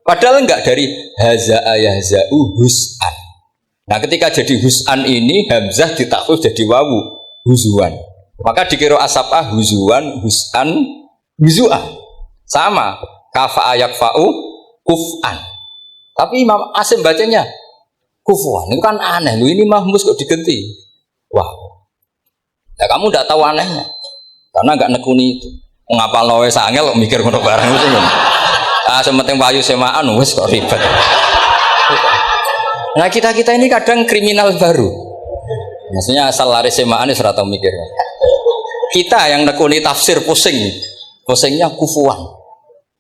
padahal enggak dari haza yahzau hus'an. Nah ketika jadi hus'an ini hamzah ditakhfif jadi wawu huzuan, maka dikira asapah huzuan hus'an huzuan sama kafa yakfa'u kuf'an. Tapi Imam Asim bacanya kufuan, itu kan aneh lu, ini mahmus kok diganti wow. Ya kamu tidak tahu anehnya, karena nggak nekuni itu. Ngapal nawe sangel mikir ngono barang itu kan. Sementing payu semaan wes kok ribet. Nah kita ini kadang kriminal baru. Maksudnya asal lari semaan itu serata mikir. Kita yang nekuni tafsir pusingnya kufuan.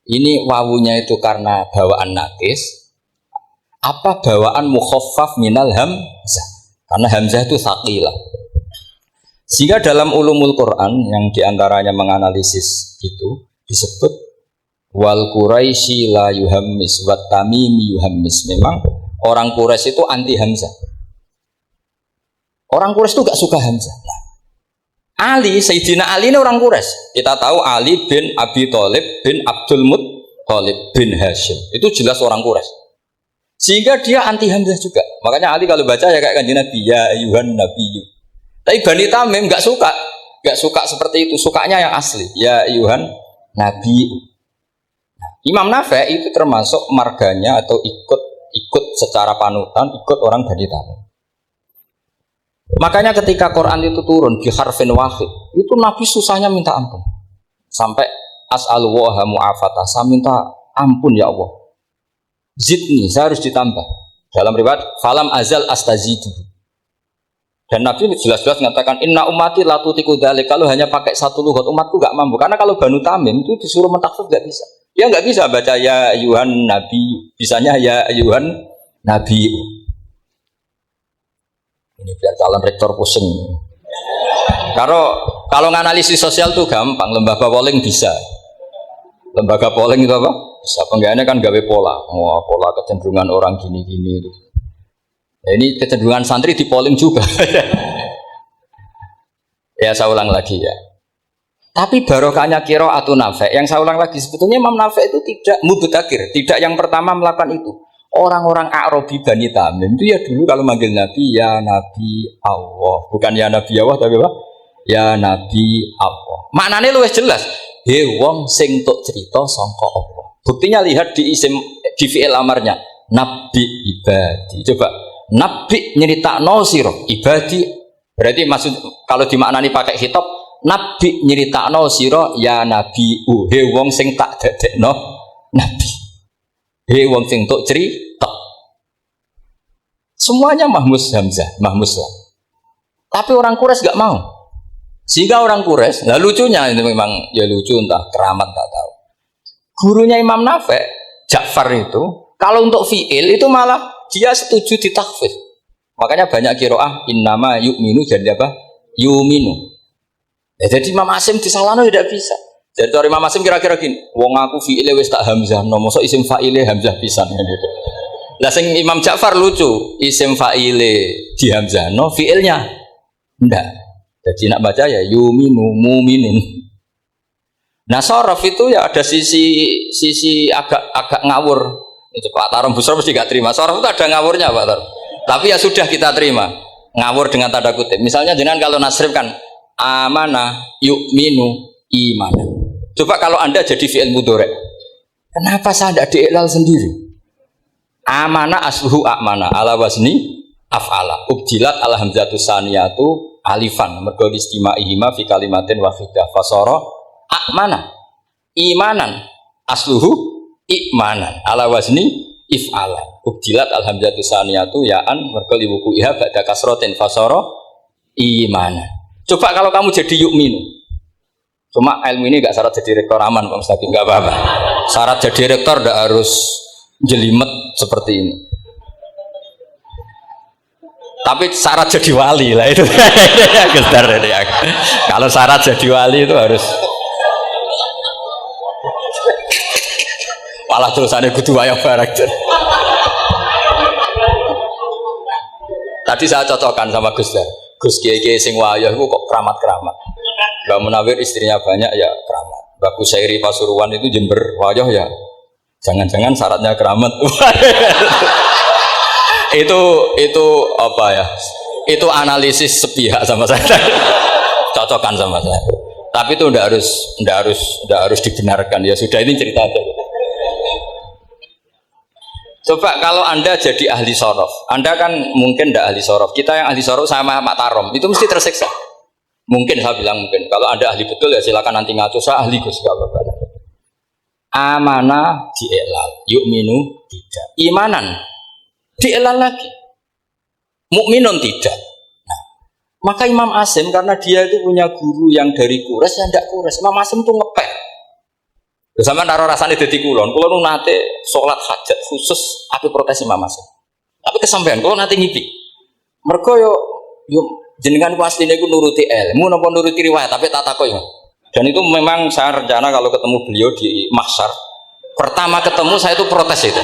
Ini wawunya itu karena bawaan nakis. Apa bawaan mukhaffaf minal hamzah? Karena hamzah itu tsaqilah. Sehingga dalam ulumul Quran yang diantaranya menganalisis itu disebut wal Quraisy la yuhammis wat tamimi yuhammis. Memang orang Quraisy itu anti hamzah. Orang Quraisy itu gak suka hamzah. Nah, Ali, Sayyidina Ali ini orang Quraisy. Kita tahu Ali bin Abi Thalib bin Abdul Muttalib bin Hashim. Itu jelas orang Quraisy. Sehingga dia anti hamzah juga. Makanya Ali kalau baca ya kayak kanjeng Nabi ya ayyuhan nabiyyu. Tapi Bani Tamim nggak suka seperti itu, sukanya yang asli. Ya Yuhan Nabi. Imam Nafi' itu termasuk marganya atau ikut secara panutan, ikut orang Bani Tamim. Makanya ketika Quran itu turun di harfin wahid, itu Nabi susahnya minta ampun. Sampai as'alullaha mu'afata, saya minta ampun ya Allah. Zidni, saya harus ditambah. Dalam riwayat falam azal astazidu. Dan Nabi jelas-jelas mengatakan inna ummati la tutiku dzalik, kalau hanya pakai satu lughat umatku enggak mampu. Karena kalau Banu Tamim itu disuruh mentakhfif enggak bisa. Ya enggak bisa baca ya ayyuhan nabi, bisanya ya ayyuhan nabi. Ini biar calon rektor pusing. Kalau nganalisis sosial tuh gampang, lembaga polling bisa. Lembaga polling itu apa? Bisa. Penggawaannya kan gawe pola. Pola kecenderungan orang gini-gini itu. Ya, ini kecenderungan santri di polling juga. Ya saya ulang lagi ya. Tapi barokahnya qiraatun Nafi'. Yang saya ulang lagi, sebetulnya Imam Nafi' itu tidak mubtagir, tidak yang pertama melakukan itu. Orang-orang A'rabi Bani Tamim itu ya dulu kalau manggil Nabi ya Nabi Allah, bukan ya Nabi Allah tapi apa? Ya Nabi Allah. Maknanya luwih jelas. He wong sing tok cerita sangka Allah. Buktinya lihat di di fi'il amarnya. Nabi ibadi. Coba Nabi nyeritakno sira ibadi. Berarti maksud kalau dimaknani pakai khitab, Nabi nyeritakno sira ya Nabi he wong sing tak dadekno Nabi. He wong sing tok cerita. Semuanya mahmus Hamzah, mahmus lah. Tapi orang Quraisy gak mau. Sehingga orang Quraisy, nah lucunya itu memang ya lucu entah keramat tak tahu. Gurunya Imam Nafi', Ja'far itu, kalau untuk fi'il itu malah dia setuju ditakfif. Makanya banyak qiraah innama yu'minu jadi apa? Yu'minu. Ya, jadi Imam Asim disalahno tidak bisa. Jadi dari Imam Asim kira-kira gini, wong aku fi'ile wis tak hamzah, no mosok isim fa'ile hamzah pisan gitu. Lah sing Imam Ja'far lucu, isim fa'ile di hamzah, no fi'ilnya ndak. Jadi nak baca ya yuminu muminun. Nah sorof itu ya ada sisi agak ngawur. Itu Pak Tarom Busro mesti gak terima. Sorof itu ada ngawurnya Pak Tarom. Tapi ya sudah kita terima. Ngawur dengan tanda kutip. Misalnya jangan kalau nasrif kan amanah yuminu imanan. Coba kalau Anda jadi fi'il mudhari'. Kenapa saya tidak diiklal sendiri? Amanah asluhu amana ala wazni af'ala. Ubdilat al hamzatus saniyatu alifan mergo istimaihima fi kalimatin wahidah fasara amana imanan asluhu imanan ala wazni if'ala ubdilat alhamzatu saniyatu ya'an mergo liwuku'iha ba'da kasratin fasara imanan. Coba kalau kamu jadi yu'minu, cuma ilmu ini gak syarat jadi rektor aman Pak Mustaqim, gak apa-apa. Syarat jadi rektor gak harus jelimet seperti ini. Tapi syarat jadi wali lah itu. Kalau syarat jadi wali itu harus malah terusannya kudu wayang barang. Tadi saya cocokkan sama Gus Dar. Gus Kiai sing wayah itu kok keramat-keramat. Mbak Munawir istrinya banyak ya keramat. Mbak Kusairi Pasuruan itu Jember wayah ya. Jangan-jangan syaratnya keramat. itu apa ya? Itu analisis sepihak sama saya. Cocokkan sama saya. Tapi itu ndak harus dibenarkan ya sudah ini cerita aja. Coba kalau Anda jadi ahli sorof, Anda kan mungkin ndak ahli sorof. Kita yang ahli sorof sama Pak Tarom itu mesti tersiksa. Mungkin saya bilang mungkin. Kalau Anda ahli betul ya silakan nanti ngaco saya ahli Gus gak apa-apa. Amanah dielal, yu'minu tidak. Imanan dielal lagi. Mukminun tidak. Nah, maka Imam Asim karena dia itu punya guru yang dari Quraisy yang tidak Quraisy. Imam Asim tuh ngepek. Sama naro rasanya jadi kulon nate sholat hajat khusus aku protes Imam Asim. Tapi kesampaian kulon nate ngipi. Mereka yo jenengan pasti niku nuruti ilmu napa nuruti riwayat tapi tak takoi. Dan itu memang saya rencana kalau ketemu beliau di mahsyar pertama ketemu saya itu protes itu.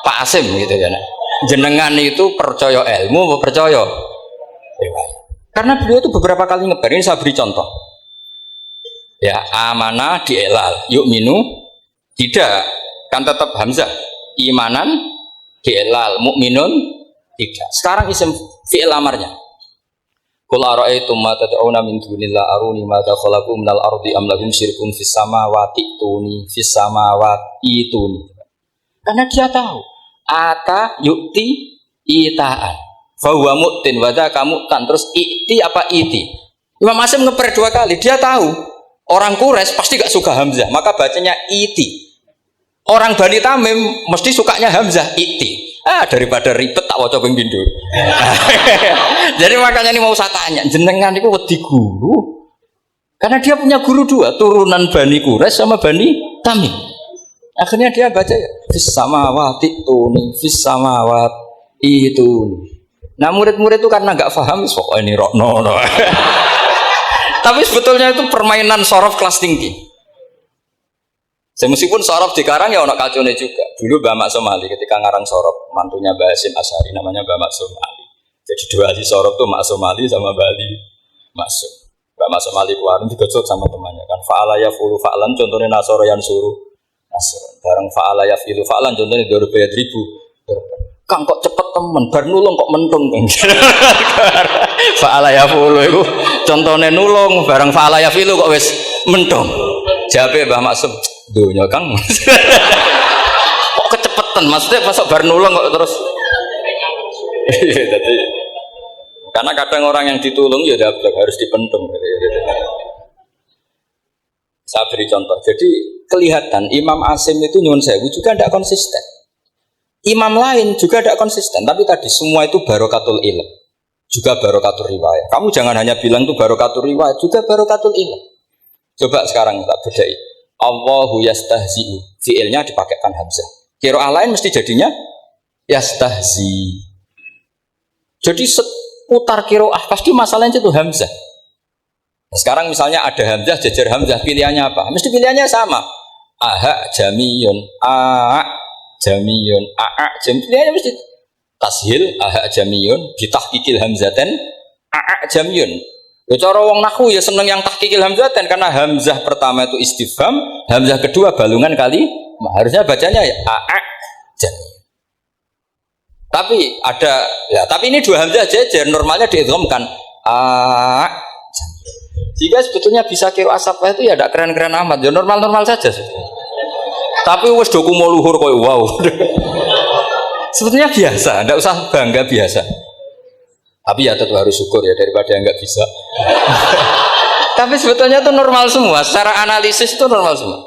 Pak Asim gitu kan. Jenengan itu percaya ilmu apa percaya riwayat. Karena beliau itu beberapa kali ngebar ini saya beri contoh. Ya amanah dielal yu'minu tidak kan tetap hamzah imanan dielal mukminun tidak. Sekarang isim fi'il amarnya qul ara'aytum ma tad'una min dunillah aruni ma khalaqu minal ardi am lahum syirkun fis samawati tuni. Karena dia tahu ata yu'ti itaan fa huwa mu'tin wa dzaka mu'tan terus iti apa iti. Imam Asim ngeper dua kali dia tahu orang Quraisy pasti gak suka hamzah, maka bacanya iti. Orang Bani Tamim mesti sukanya hamzah iti. Daripada ribet tak waca ping pindho. Jadi makanya ini mau saya tanya, jenengan itu wedi guru. Karena dia punya guru dua, turunan Bani Quraisy sama Bani Tamim. Akhirnya dia baca fis samawati tuni, fis samawati tuni. Nah murid-murid itu karena gak paham, pokoknya ini rokno. Tapi sebetulnya itu permainan sorof kelas tinggi. Meskipun sorof di Karang ya ono kacone juga. Dulu Mbak Mak Somali ketika ngarang sorof mantunya Mbak Hasim Asyari namanya Mbak Mak Somali. Jadi dua ahli sorof tuh Mak Somali sama Mbak Ali Maksum. Mbak Masuk Malik Warun digojok sama temannya kan. Fa'ala yafulu fa'lan contohnya nasoro yang suruh nasoro. Bareng fa'ala yafilu fa'lan contohnya dorbayat ribu. Kang kok cepet temen, bar nulung kok mentung kan. Fa'ala yafulu itu contohnya nulung, bareng fa'ala yafilu kok wis mentung. Jawabe Mbah Maksum, dunya Kang. Kok kecepetan, maksudnya masuk bar nulung kok terus. Jadi, karena kadang orang yang ditulung ya harus dipentung. Saya beri contoh. Jadi kelihatan Imam Asim itu nyuwun sewu juga tidak konsisten. Imam lain juga tidak konsisten. Tapi tadi semua itu barokatul ilm, juga barokatul riwayat. Kamu jangan hanya bilang itu barokatul riwayat, juga barokatul ilm. Coba sekarang kita bedai. Allahu yastahzi'u. Fi'ilnya dipakaikan hamzah. Qiraah lain mesti jadinya yastahzi. Jadi seputar qiraah pasti masalahnya itu hamzah. Nah, sekarang misalnya ada hamzah, jajar hamzah, pilihannya apa? Mesti pilihannya sama. Aha jamiyun, jamiyun, pilihannya mesti tashil, aha jamiyun, bitahqiqil hamzaten, jamiyun. Ya cara wong nahwu ya seneng yang tahqiqil hamzaten karena hamzah pertama itu istifham, hamzah kedua balungan kali, harusnya bacanya ya jamiyun. Tapi ada ya, tapi ini dua hamzah jajar normalnya diidghamkan jika sebetulnya bisa qiraah sabah itu ya tidak keren-keren amat, ya normal-normal saja. Tapi wis dokumo luhur koyo wow. Sebetulnya biasa, tidak usah bangga biasa. Tapi ya tetap harus syukur ya daripada yang nggak bisa. Tapi sebetulnya itu normal semua, secara analisis itu normal semua.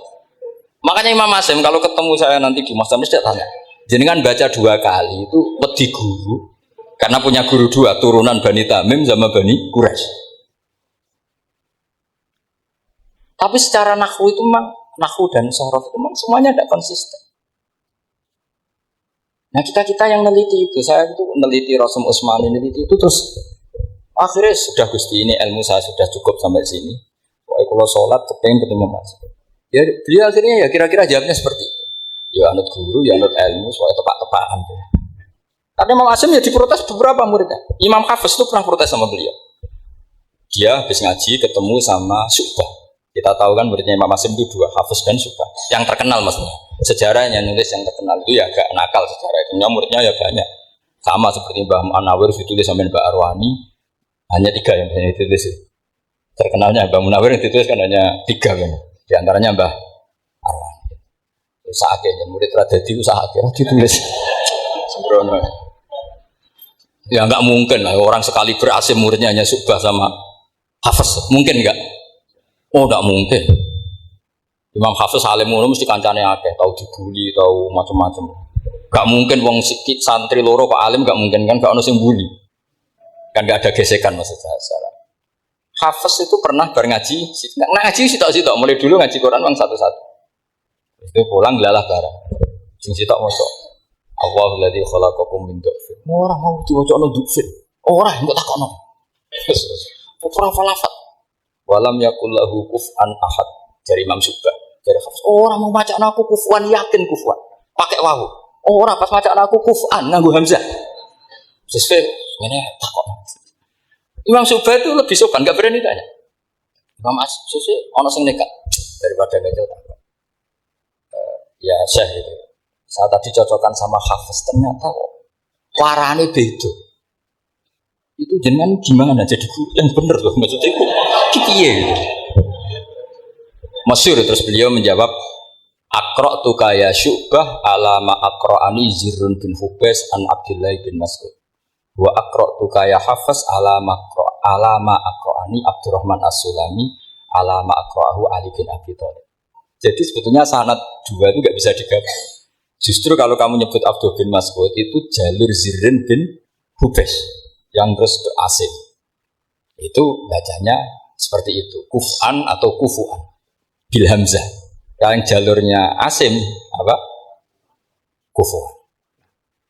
Makanya Imam Asim kalau ketemu saya nanti di Mas mesti tanya, jenengan baca 2 kali itu wedi guru, karena punya guru 2 turunan Bani Tamim sama Bani Quraisy. Tapi secara nahwu itu memang nahwu dan sorof itu memang semuanya tidak konsisten. Nah kita yang neliti itu, saya itu neliti Rasul Utsmani neliti itu terus akhirnya sudah Gusti ini ilmu saya sudah cukup sampai sini. Kalau sholat kepengen ketemu Mas. Ya beliau akhirnya ya kira-kira jawabnya seperti itu. Ya anut guru, ya anut ilmu, soalnya tepak-tepakan. Karena Imam Asim ya diprotes beberapa muridnya. Imam Hafiz itu pernah protes sama beliau. Dia habis ngaji ketemu sama Syu'bah. Kita tahu kan muridnya Imam Asim itu 2, Hafiz dan Syu'bah. Yang terkenal maksudnya. Sejarahnya nulis yang terkenal itu ya agak nakal sejarah itu. Muridnya ya banyak. Sama seperti Mbah Munawir ditulis sama Mbak Arwani. Hanya 3 yang bisa ditulis. Terkenalnya Mbah Munawir yang ditulis kan hanya 3 kan. Di antaranya Mbah Arwani. Usaha-nya murid Radadi usaha-nya ditulis. Sembrono. Ya enggak mungkin lah orang sekali berasim muridnya hanya Syu'bah sama Hafiz. Mungkin enggak? Oh, tidak mungkin. Imam Hafiz alim ngono mesti kancane akeh, tahu dibully, tahu macam-macam. Gak mungkin wong sikit santri loro Pak alim gak mungkin kan gak ono sing bully. Kan gak ada gesekan maksud saya. Hafiz itu pernah bar ngaji, ngaji sitok-sitok mulai dulu ngaji Quran wong satu-satu. Itu pulang lalah bareng. Sing sitok mosok. Allahul ladzi khalaqakum min dhafin. Ora mau diwacana dhafin. Ora mbok takokno. Ora falafat. Walam yakul lahu kuf'an ahad dari Imam Syu'bah. Dari Hafiz, orang mau baca aku kufuan yakin kufuan. Pakai wawu. Orang pas baca aku kuf'an nganggo hamzah. Sesuai ini takok. Imam Syu'bah itu lebih sopan, enggak berani tanya. Imam Syu'bah ono sing nekat daripada ngajak takok. Ya Syekh itu. Saya tadi cocokkan sama Hafiz ternyata kok warane beda. Itu jenengan gimana jadi guru yang bener loh maksudnya itu piye gitu. Masyhur terus beliau menjawab aqra'tu kaya Syu'bah ala ma aqra'ani Zirrun bin Hubais an Abdullah bin Mas'ud wa aqra'tu kaya Hafiz ala ma aqra'ani Abdurrahman As-Sulami ala ma aqra'ahu Ali bin Abi Thalib. Jadi sebetulnya sanad 2 itu enggak bisa digabung. Justru kalau kamu nyebut Abdul bin Mas'ud itu jalur Zirrun bin Hubais yang terus ke Asim itu bacanya seperti itu kuf'an atau kufu'an bil hamzah. Yang jalurnya Asim apa kufu'an.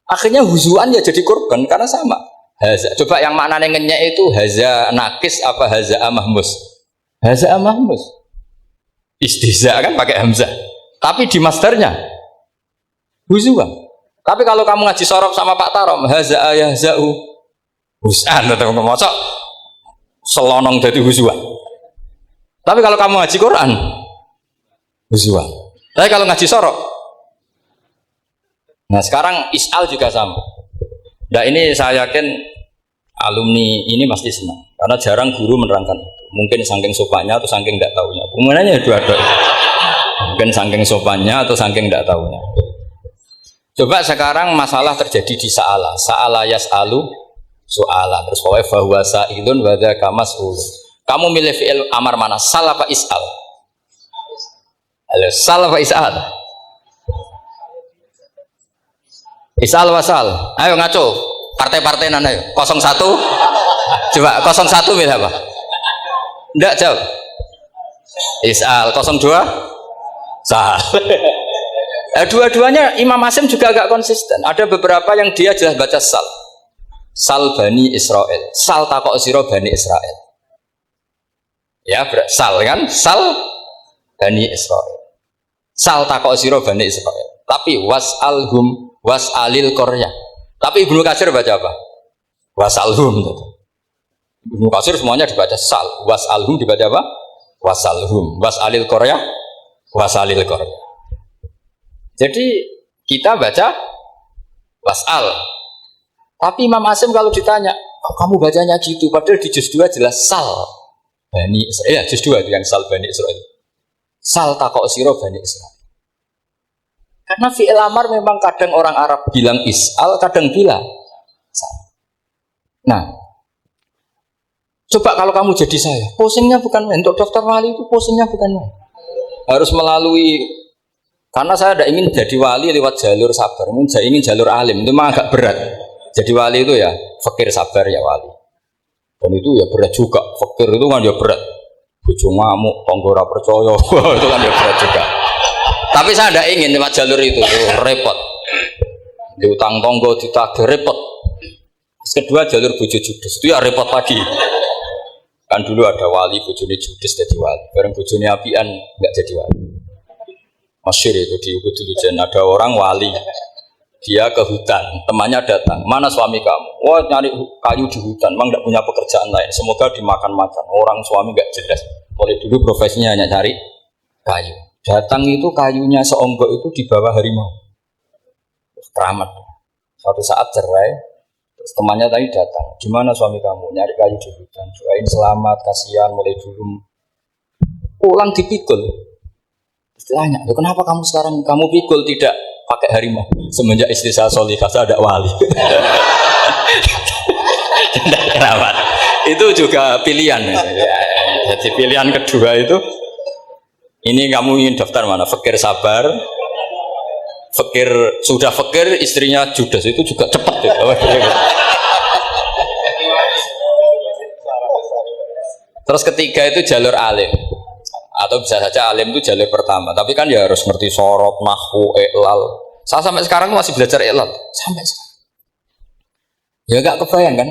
Akhirnya huzuan ya jadi korban karena sama haza. Coba yang maknanya ngenyek itu haza nakis apa haza mahmus. Haza mahmus istihza kan pakai hamzah tapi di masdarnya huzuan. Tapi kalau kamu ngaji sorof sama Pak Tarom haza ayahza'u Husan atau ngomong selonong dari husuan. Tapi kalau kamu ngaji Quran, huzuan. Tapi kalau ngaji sorok, nah sekarang is'al juga sama. Nah ini saya yakin alumni ini pasti senang karena jarang guru menerangkan itu. Mungkin saking sopannya atau saking tidak tahunya. Kemudiannya dua-dua. Mungkin saking sopannya atau saking tidak tahunya. Coba sekarang masalah terjadi di sa'ala yas'alu so'alan. Terus bahwa sa'ilun wadaka mas'ul. Kamu milih fi'il amar mana? Sal apa is'al? Halo, sal apa is'al? Is'al wasal. Ayo ngaco. Partai-partai nana ayo. 01. Coba 01 milih apa? Enggak jawab. Is'al 02. Sal. Dua-duanya Imam Hasim juga agak konsisten. Ada beberapa yang dia jelas baca sal. Sal Bani Israel. Sal takok sira Bani Israel. Ya, sal kan? Sal Bani Israel. Sal takok sira Bani Israel. Tapi was'alhum was'alil qaryah. Tapi Ibnu Katsir baca apa? Was'alhum. Ibnu Katsir semuanya dibaca sal. Was'alhum dibaca apa? Was'alhum. Was'alil qaryah. Was'alil qaryah. Jadi kita baca was'al. Tapi Imam Hasim kalau ditanya, oh, kamu bacanya gitu, padahal di juz 2 jelas sal Bani Israel. Ya, juz 2 itu yang sal Bani Israel. Sal takok sira Bani Israel. Karena fi'il amar memang kadang orang Arab bilang is'al, kadang bilang sal. Nah, coba kalau kamu jadi saya, posingnya bukan main. Untuk daftar wali itu posingnya bukan main. Harus melalui, karena saya tidak ingin jadi wali lewat jalur sabar, ingin jalur alim, itu memang agak berat. Jadi wali itu ya fakir sabar ya wali. Dan itu ya berat juga. Fakir itu kan ya berat. Bojo ngamuk, tangga ora percaya. Itu kan ya berat juga. Tapi saya tidak ingin lewat jalur itu repot. Diutang tangga ditagih repot. Terus kedua jalur bojo judes itu ya repot lagi. Kan dulu ada wali bojone judes jadi wali. Bareng bojone apian enggak jadi wali. Masyhur itu di Ubud dulu ada orang wali. Dia ke hutan, temannya datang, mana suami kamu? Wah, nyari kayu di hutan, memang tidak punya pekerjaan lain. Semoga dimakan-makan. Orang suami nggak jelas. Mulai dulu profesinya hanya cari kayu. Datang itu kayunya seonggok itu di bawah harimau. Keramat. Suatu saat cerai, terus temannya tadi datang. Gimana suami kamu? Nyari kayu di hutan. Doain selamat, kasihan, mulai dulu. Pulang dipikul. Istilahnya, kenapa kamu sekarang kamu pikul tidak pakai harimau? Semenjak istri saya solihah, saya ada wali. Tidak keramat. Itu juga pilihan. Jadi pilihan kedua itu, ini kamu ingin daftar mana? Fakir sabar, fakir sudah fakir, istrinya judes, itu juga cepat. Terus ketiga itu jalur alim. Atau bisa saja alim itu jalur pertama, tapi kan ya harus ngerti sorot, nahwu, i'lal. Saya sampai sekarang masih belajar i'lal, sampai sekarang. Ya gak kebayang kan?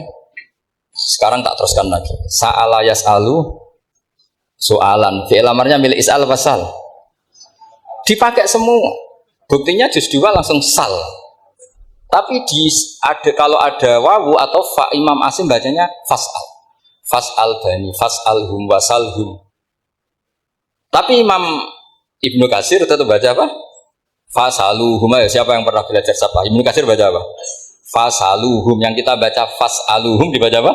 Sekarang tak teruskan lagi. Sa'ala yas'alu so'alan. Fi'il amarnya milik is'al wasal. Dipakai semua. Buktinya juz 2 langsung sal. Tapi kalau ada wawu atau fa, Imam Hasim bacanya fas'al. Fas'al bani, fas'alhum wasalhum. Tapi Imam Ibnu Katsir tetap baca apa? Fasaluhum. Ya, siapa yang pernah belajar siapa? Ibnu Katsir baca apa? Fasaluhum. Yang kita baca fasaluhum dibaca apa?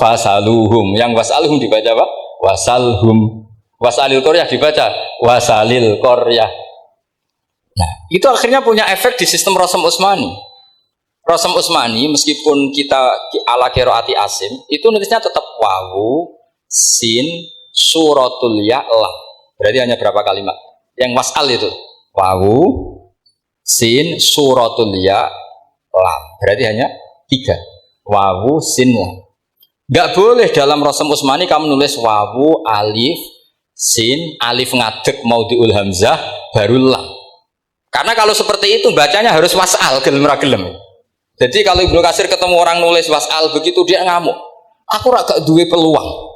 Fasaluhum. Yang wasaluhum dibaca apa? Wasalhum. Wasalil qaryah dibaca wasalil qaryah. Nah, itu akhirnya punya efek di sistem Rasam Utsmani. Rasam Utsmani meskipun kita ala qiraati Asim, itu nulisnya tetap wawu, sin, suratul ya, lam. Berarti hanya berapa kalimat? Yang wasal itu wawu, sin, suratul ya, lam. Berarti hanya 3. Wawu, sin, lam. Gak boleh dalam Rasam Utsmani kamu nulis wawu, alif, sin, alif ngadeg maudhi'ul hamzah, baru lam. Karena kalau seperti itu bacanya harus wasal, gelem ra gelem. Jadi kalau Ibnu Katsir ketemu orang nulis wasal begitu dia ngamuk. Aku ora gak duwe peluang.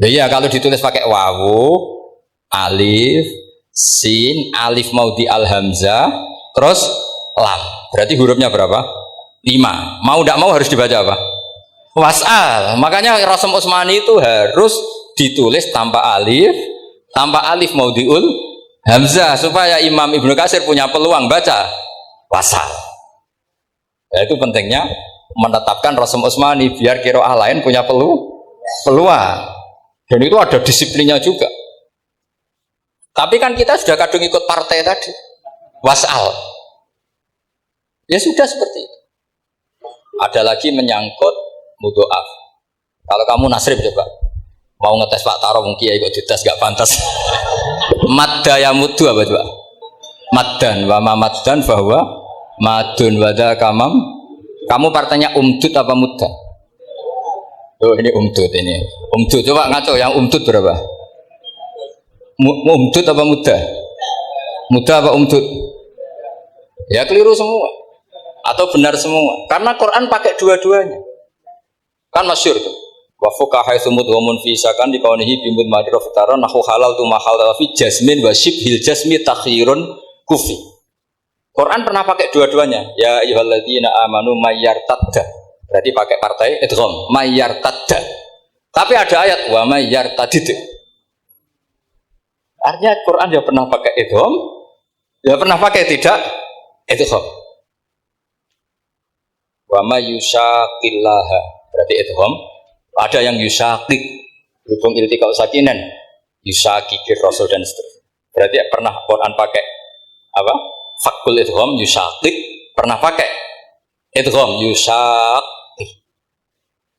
Iya, kalau ditulis pakai wawu, alif, sin, alif maudhi al hamzah, terus lam. Berarti hurufnya berapa? 5. Mau tidak mau harus dibaca apa? wasal. Makanya Rasul Utsmani itu harus ditulis tanpa alif maudhi'ul hamzah supaya Imam Ibnu Katsir punya peluang baca wasal. Ya, itu pentingnya menetapkan Rasul Utsmani biar qiraah lain punya peluang. Dan itu ada disiplinnya juga. Tapi kan kita sudah kadung ikut partai tadi. Wasal. Ya sudah seperti itu. Ada lagi menyangkut mudhoaf. Kalau kamu nasrib coba. Mau ngetes Pak Taro mungkin ya ikut dites gak pantas. Madda ya mudhu apa coba? Maddan wa ma maddan bahwa madun wada kamam. Kamu partainya umdud apa mudda? Oh ini umdud ini. Umdud coba ngaco yang umdud berapa? Umdud apa mudda? Mudda apa umdud? Ya keliru semua. Atau benar semua. Karena Quran pakai dua-duanya. Kan masyhur tuh. Wa fuqaha sumud wa munfisakan di kaunihi bimud madra fitara nahu halal tu mahal fi jasmin wa shibhil jasmi takhirun kufi. Quran pernah pakai dua-duanya. Ya ayyuhalladzina amanu mayyartadda. Berarti pakai partai idgham mayyartadda. Tapi ada ayat wa mayyartadid. Artinya Quran dia pernah pakai idgham, dia pernah pakai tidak idgham. Wa mayyushaqillaha. Berarti idgham. Ada yang yusaqik berhubung iltiqa sakinan yusaqikir rasul dan seterusnya. Berarti pernah Quran pakai apa? Fakul idgham yusaqik, pernah pakai idgham yusaqik.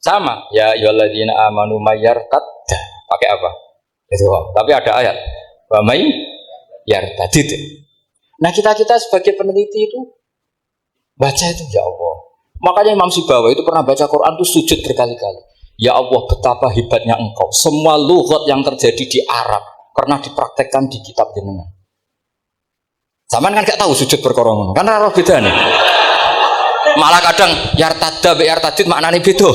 Sama ya ayyuhalladzina amanu mayyartadda pakai apa? Idgham. Tapi ada ayat wa may yartadid. Nah, kita sebagai peneliti itu baca itu ya Allah. Makanya Imam Sibawa itu pernah baca Quran itu sujud berkali-kali. Ya Allah, betapa hebatnya engkau. Semua lughat yang terjadi di Arab pernah dipraktekkan di kitab jenengan. Zaman kan gak tahu sujud perkara ngono. Kan ora bedane. Malah kadang yartadda be yartadid maknane beda.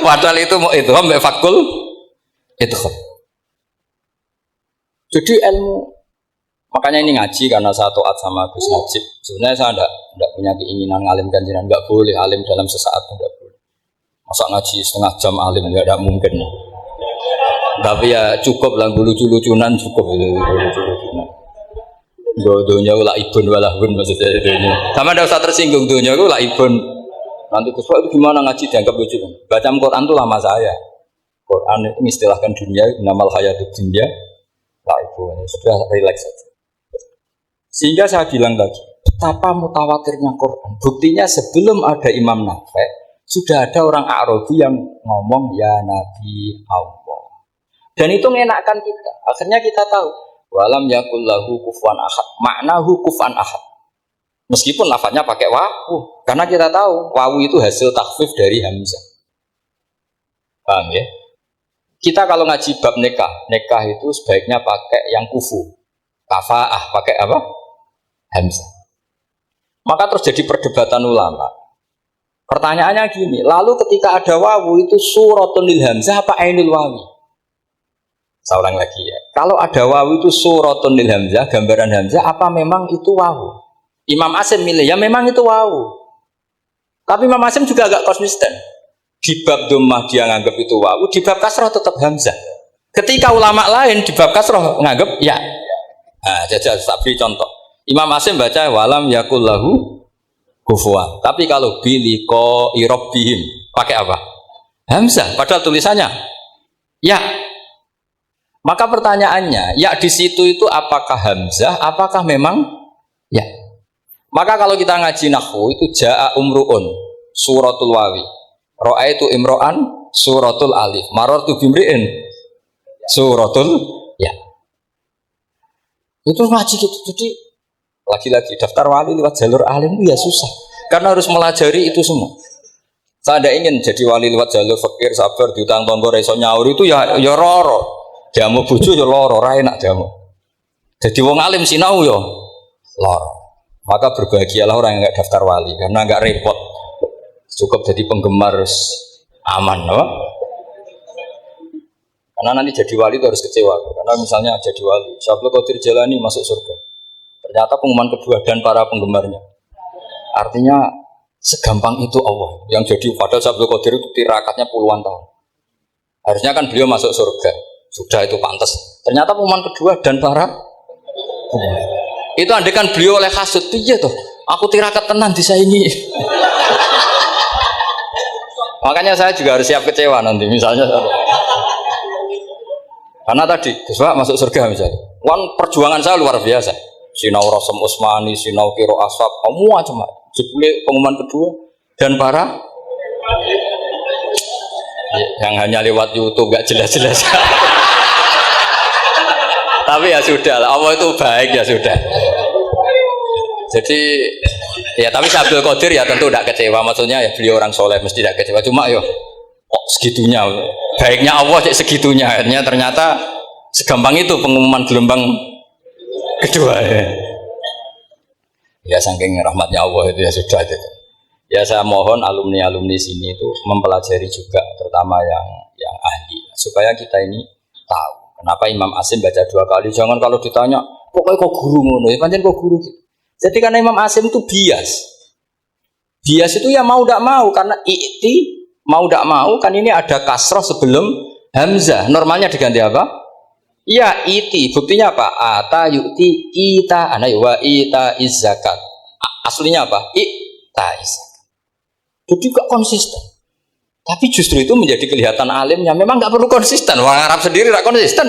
Padahal itu mau itu mbek fakul itu. Jadi ilmu makanya ini ngaji karena saya taat sama Gus Najib. Sebenarnya saya enggak punya keinginan ngalimkan jenengan, enggak boleh alim dalam sesaat enggak boleh. Masa ngaji setengah jam alim enggak ada mungkin. Tapi ya cukup lah lucu-lucunan cukup lucu-lucunan. Dunia ulah ibun walahun maksudnya dunia. Sama ada usah tersinggung dunia ulah ibun. Nanti Gus Pak itu gimana ngaji dianggap lucu kan? Baca Quran itu lama saya. Quran itu mengistilahkan dunia namal hayatud dunya lah ibun. Sudah relax saja. Sehingga saya bilang tadi, betapa mutawatirnya Quran. Buktinya sebelum ada Imam Nafi' sudah ada orang Arabi yang ngomong ya Nabi Allah. Dan itu mengenakkan kita. Akhirnya kita tahu walam yakul lahu kufuwan ahad. Maknahu kufan ahad. Meskipun lafadznya pakai wawu, karena kita tahu wawu itu hasil takhfif dari hamzah. Paham ya? Kita kalau ngaji bab nikah itu sebaiknya pakai yang kufu. Kafaah pakai apa? Hamzah. Maka terus jadi perdebatan ulama. Pertanyaannya gini, lalu ketika ada wawu itu suratul lil hamzah apa ainul wawi? Saya ulang lagi ya. Kalau ada wawu itu suratul lil hamzah, gambaran hamzah apa memang itu wawu? Imam Asim milih ya memang itu wawu. Tapi Imam Asim juga agak konsisten. Di bab dhammah dia nganggap itu wawu, di bab kasrah tetap hamzah. Ketika ulama lain di bab kasrah nganggap ya. Nah, jajal tapi contoh. Imam Asim baca walam yakul lahu kufuwan. Tapi kalau biliko irobihim pakai apa? Hamzah. Padahal tulisannya ya. Maka pertanyaannya, ya di situ itu apakah hamzah? Apakah memang ya? Maka kalau kita ngaji nahwu itu jaa umruun suratul wawi, ro'aitu imro'an suratul alif, marartu bimri'in suratul ya. Itu ngaji gitu. Jadi lagi-lagi daftar wali lewat jalur alim itu ya susah karena harus melajari itu semua. Saya tidak ingin jadi wali lewat jalur fakir sabar diutang tonggo reso nyaur itu ya roro jamu bojo ya loro ra enak jamu. Jadi wong alim sinau ya loro. Maka berbahagialah orang yang enggak daftar wali karena enggak repot. Cukup jadi penggemar aman, no? Karena nanti jadi wali itu harus kecewa. Karena misalnya jadi wali, Syaikhul Qadir Jalani masuk surga. Ternyata pengumuman kedua dan para penggemarnya. Artinya Segampang itu Allah yang jadi padahal Abdul Qadir itu tirakatnya puluhan tahun. Harusnya kan beliau masuk surga. Sudah itu pantas. Ternyata pengumuman kedua dan para itu andekan beliau oleh hasud piye tuh. Aku tirakat tenan disaingi. Makanya saya juga harus siap kecewa nanti misalnya. Karena tadi Gus Pak masuk surga misalnya. Perjuangan saya luar biasa. Sinau Rasem Usmani, sinau Kiro Asap, semua cuma jebule pengumuman kedua dan para yang hanya lewat YouTube gak jelas-jelas. Tapi ya sudah lah, Allah itu baik ya sudah. Jadi ya tapi Abdul Qadir ya tentu tidak kecewa, maksudnya ya beliau orang soleh mesti tidak kecewa. Cuma yo kok segitunya baiknya Allah cek segitunya, akhirnya ternyata segampang itu pengumuman gelombang kedua ya. Ya saking rahmatnya Allah itu ya sudah itu. Ya saya mohon alumni-alumni sini itu mempelajari juga terutama yang ahli supaya kita ini tahu kenapa Imam Asim baca 2 kali. Jangan kalau ditanya pokoknya kok guru ngono ya pancen kok guru gitu. Jadi karena Imam Asim itu bias. Bias itu ya mau tidak mau karena i'ti mau tidak mau kan ini ada kasroh sebelum hamzah. Normalnya diganti apa? Ya iti, buktinya apa? Ata yu'ti ita anai wa ita izzakat. Aslinya apa? Ita izzakat. Jadi gak konsisten. Tapi justru itu menjadi kelihatan alimnya. Memang gak perlu konsisten. Orang Arab sendiri gak konsisten.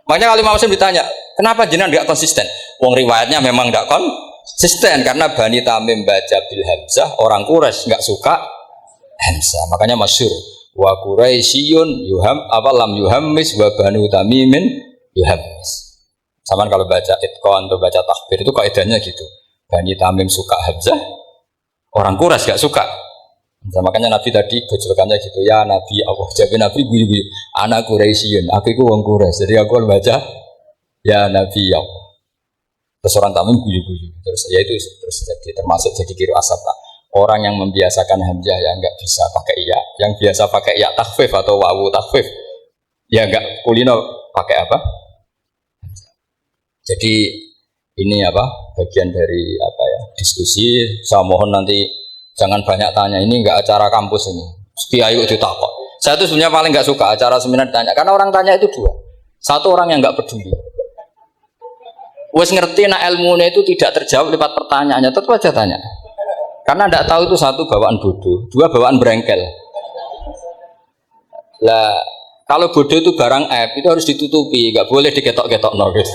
Makanya kalau Imam Muslim ditanya, kenapa jenengan gak konsisten? Wong riwayatnya memang gak konsisten karena Bani Tamim baca bil hamzah, orang Quraisy gak suka hamzah. Makanya masyhur wa Quraisyun yuham apa lam yuhammis wa Banu Tamimin yuhammis. Sama kalau baca itqan atau baca takbir itu kaidahnya gitu. Bani Tamim suka hamzah, orang Quraisy gak suka. Nah, makanya Nabi tadi gejolkannya gitu ya Nabi Allah jawab Nabi guyu-guyu anak Quraisyun, aku itu wong Quraisy. Jadi aku baca ya Nabi Allah. Terus orang Tamim guyu-guyu. Terus ya itu terus jadi termasuk jadi kiro asap Pak. Orang yang membiasakan hamzah ya enggak bisa pakai iya, yang biasa pakai ya takhfif atau wawu takhfif ya enggak kulino pakai apa? Jadi ini apa? Bagian dari apa ya? Diskusi. Saya mohon nanti jangan banyak tanya. Ini enggak acara kampus ini. Kiai itu takut. Saya itu sebenarnya paling enggak suka acara seminar tanya karena orang tanya itu dua. Satu orang yang enggak peduli. Wes ngerti nak ilmunya itu tidak terjawab lewat pertanyaannya, tetap aja tanya. Karena tidak tahu itu satu bawaan bodoh, dua bawaan berengkel. Lah kalau bodoh itu barang aib itu harus ditutupi, nggak boleh diketok-ketok no gitu.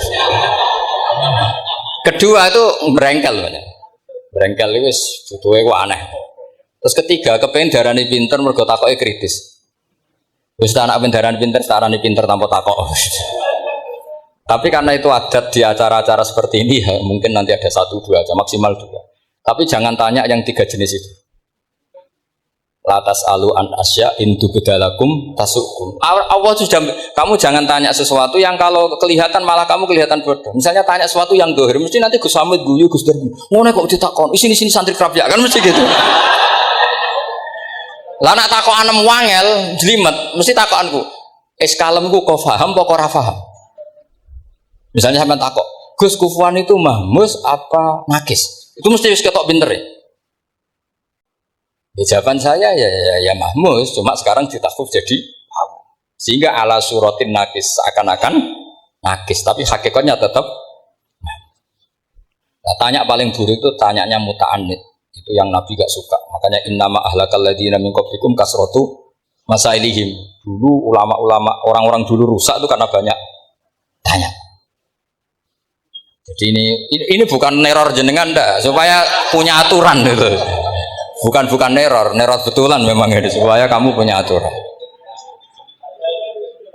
Kedua itu berengkel banyak. Berengkel itu bodohnya kok aneh. Terus ketiga kepengen darani pinter mergo takoke kritis. Wis anak darani pinter, darani pinter tanpa takok. Tapi karena itu adat di acara-acara seperti ini ya, mungkin nanti ada 1-2 aja, maksimal 2. Tapi jangan tanya yang 3 jenis itu. Latas alu an asya intu bedalakum tasukum. Allah sudah, kamu jangan tanya sesuatu yang kalau kelihatan malah kamu kelihatan bodoh. Misalnya tanya sesuatu yang dohir, mesti nanti Gus Samit guyu Gus Derbi. Ngono kok ditakon, sini santri kerap ya kan mesti gitu. Lah nak takon anem wangel, jelimet, mesti takonku. Kalemku kok paham apa ora paham? Misalnya sampean takok, Gus kufuan itu mahmus apa nakis? Itu mesti wis ketok pinter ya. Ya jawaban saya ya mahmus, cuma sekarang ditakhfif jadi sehingga ala suratin nakis seakan-akan nakis, tapi hakikatnya tetap. Nah, tanya paling buruk itu tanyanya muta'annid, itu yang Nabi gak suka. Makanya innama ahlakal ladzina min qablikum kasratu masailihim. Dulu ulama-ulama orang-orang dulu rusak itu karena banyak tanya. Jadi ini bukan neror jenengan ndak, supaya punya aturan gitu. Bukan neror betulan memang itu supaya kamu punya aturan.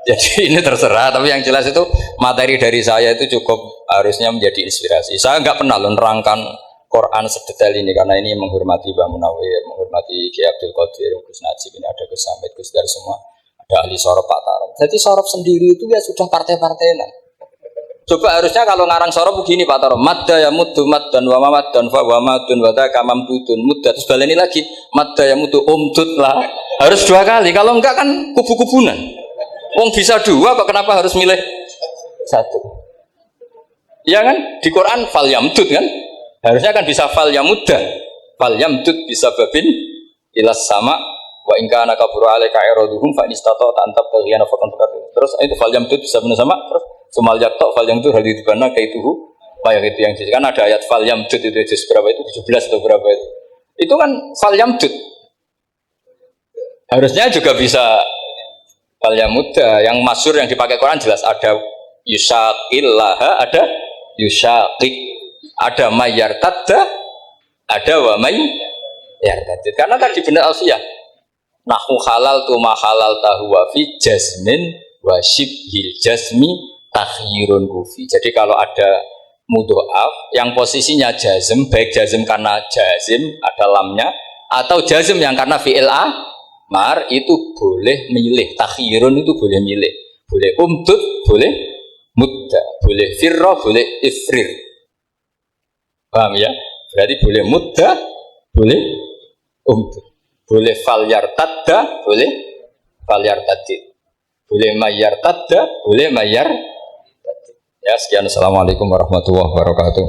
Jadi ini terserah, tapi yang jelas itu materi dari saya itu cukup harusnya menjadi inspirasi. Saya nggak pernah menerangkan Quran sedetail ini karena ini menghormati Mbah Munawir, menghormati Kiai Abdul Qadir, Gus Najib, ini ada Gus Samit, Gus Dar semua, ada ahli sorof Pak Tarom. Jadi sorof sendiri itu ya sudah partai-partainan. Coba harusnya kalau ngarang sorof begini Pak Tarom, madda ya muddu maddan wa mamaddan fa wa madun wa daka mamdudun mudda, terus baleni lagi madda ya muddu umdud lah, harus 2 kali. Kalau enggak kan kubu-kubunan. Wong bisa 2 kok kenapa harus milih 1? Iya kan di Quran fal yamdud kan, harusnya kan bisa fal yamudda, fal yamdud bisababin ilas sama wa in kana kabura alaika iraduhum fa inistata ta'antab taghiyana faqan terus itu fal yamdud bisababin sama terus sumal yakta fal yamdud haditsana kaituhu kayak itu yang kan ada ayat fal yamdud itu berapa itu 17 atau berapa itu kan fal yamdud harusnya juga bisa fal yamudda yang masyhur yang dipakai Quran jelas ada yusaqillaha ada yusaqik ada mayyartadda ada wa may yartadid karena tadi benar alfiyah nahu halal tu ma halal tahu wa fi jazmin wa shibhil jazmi takhyirun kufi jadi kalau ada mudhoaf yang posisinya jazm baik jazm karena jazim ada lamnya atau jazm yang karena fi'il amar itu boleh milih takhyirun itu boleh milih boleh umdud boleh mudda boleh firra boleh ifrir paham ya berarti boleh mudda boleh umdud boleh fal yartadda boleh fal yartadid boleh mayyartadda boleh mayyar ya sekian assalamualaikum warahmatullahi wabarakatuh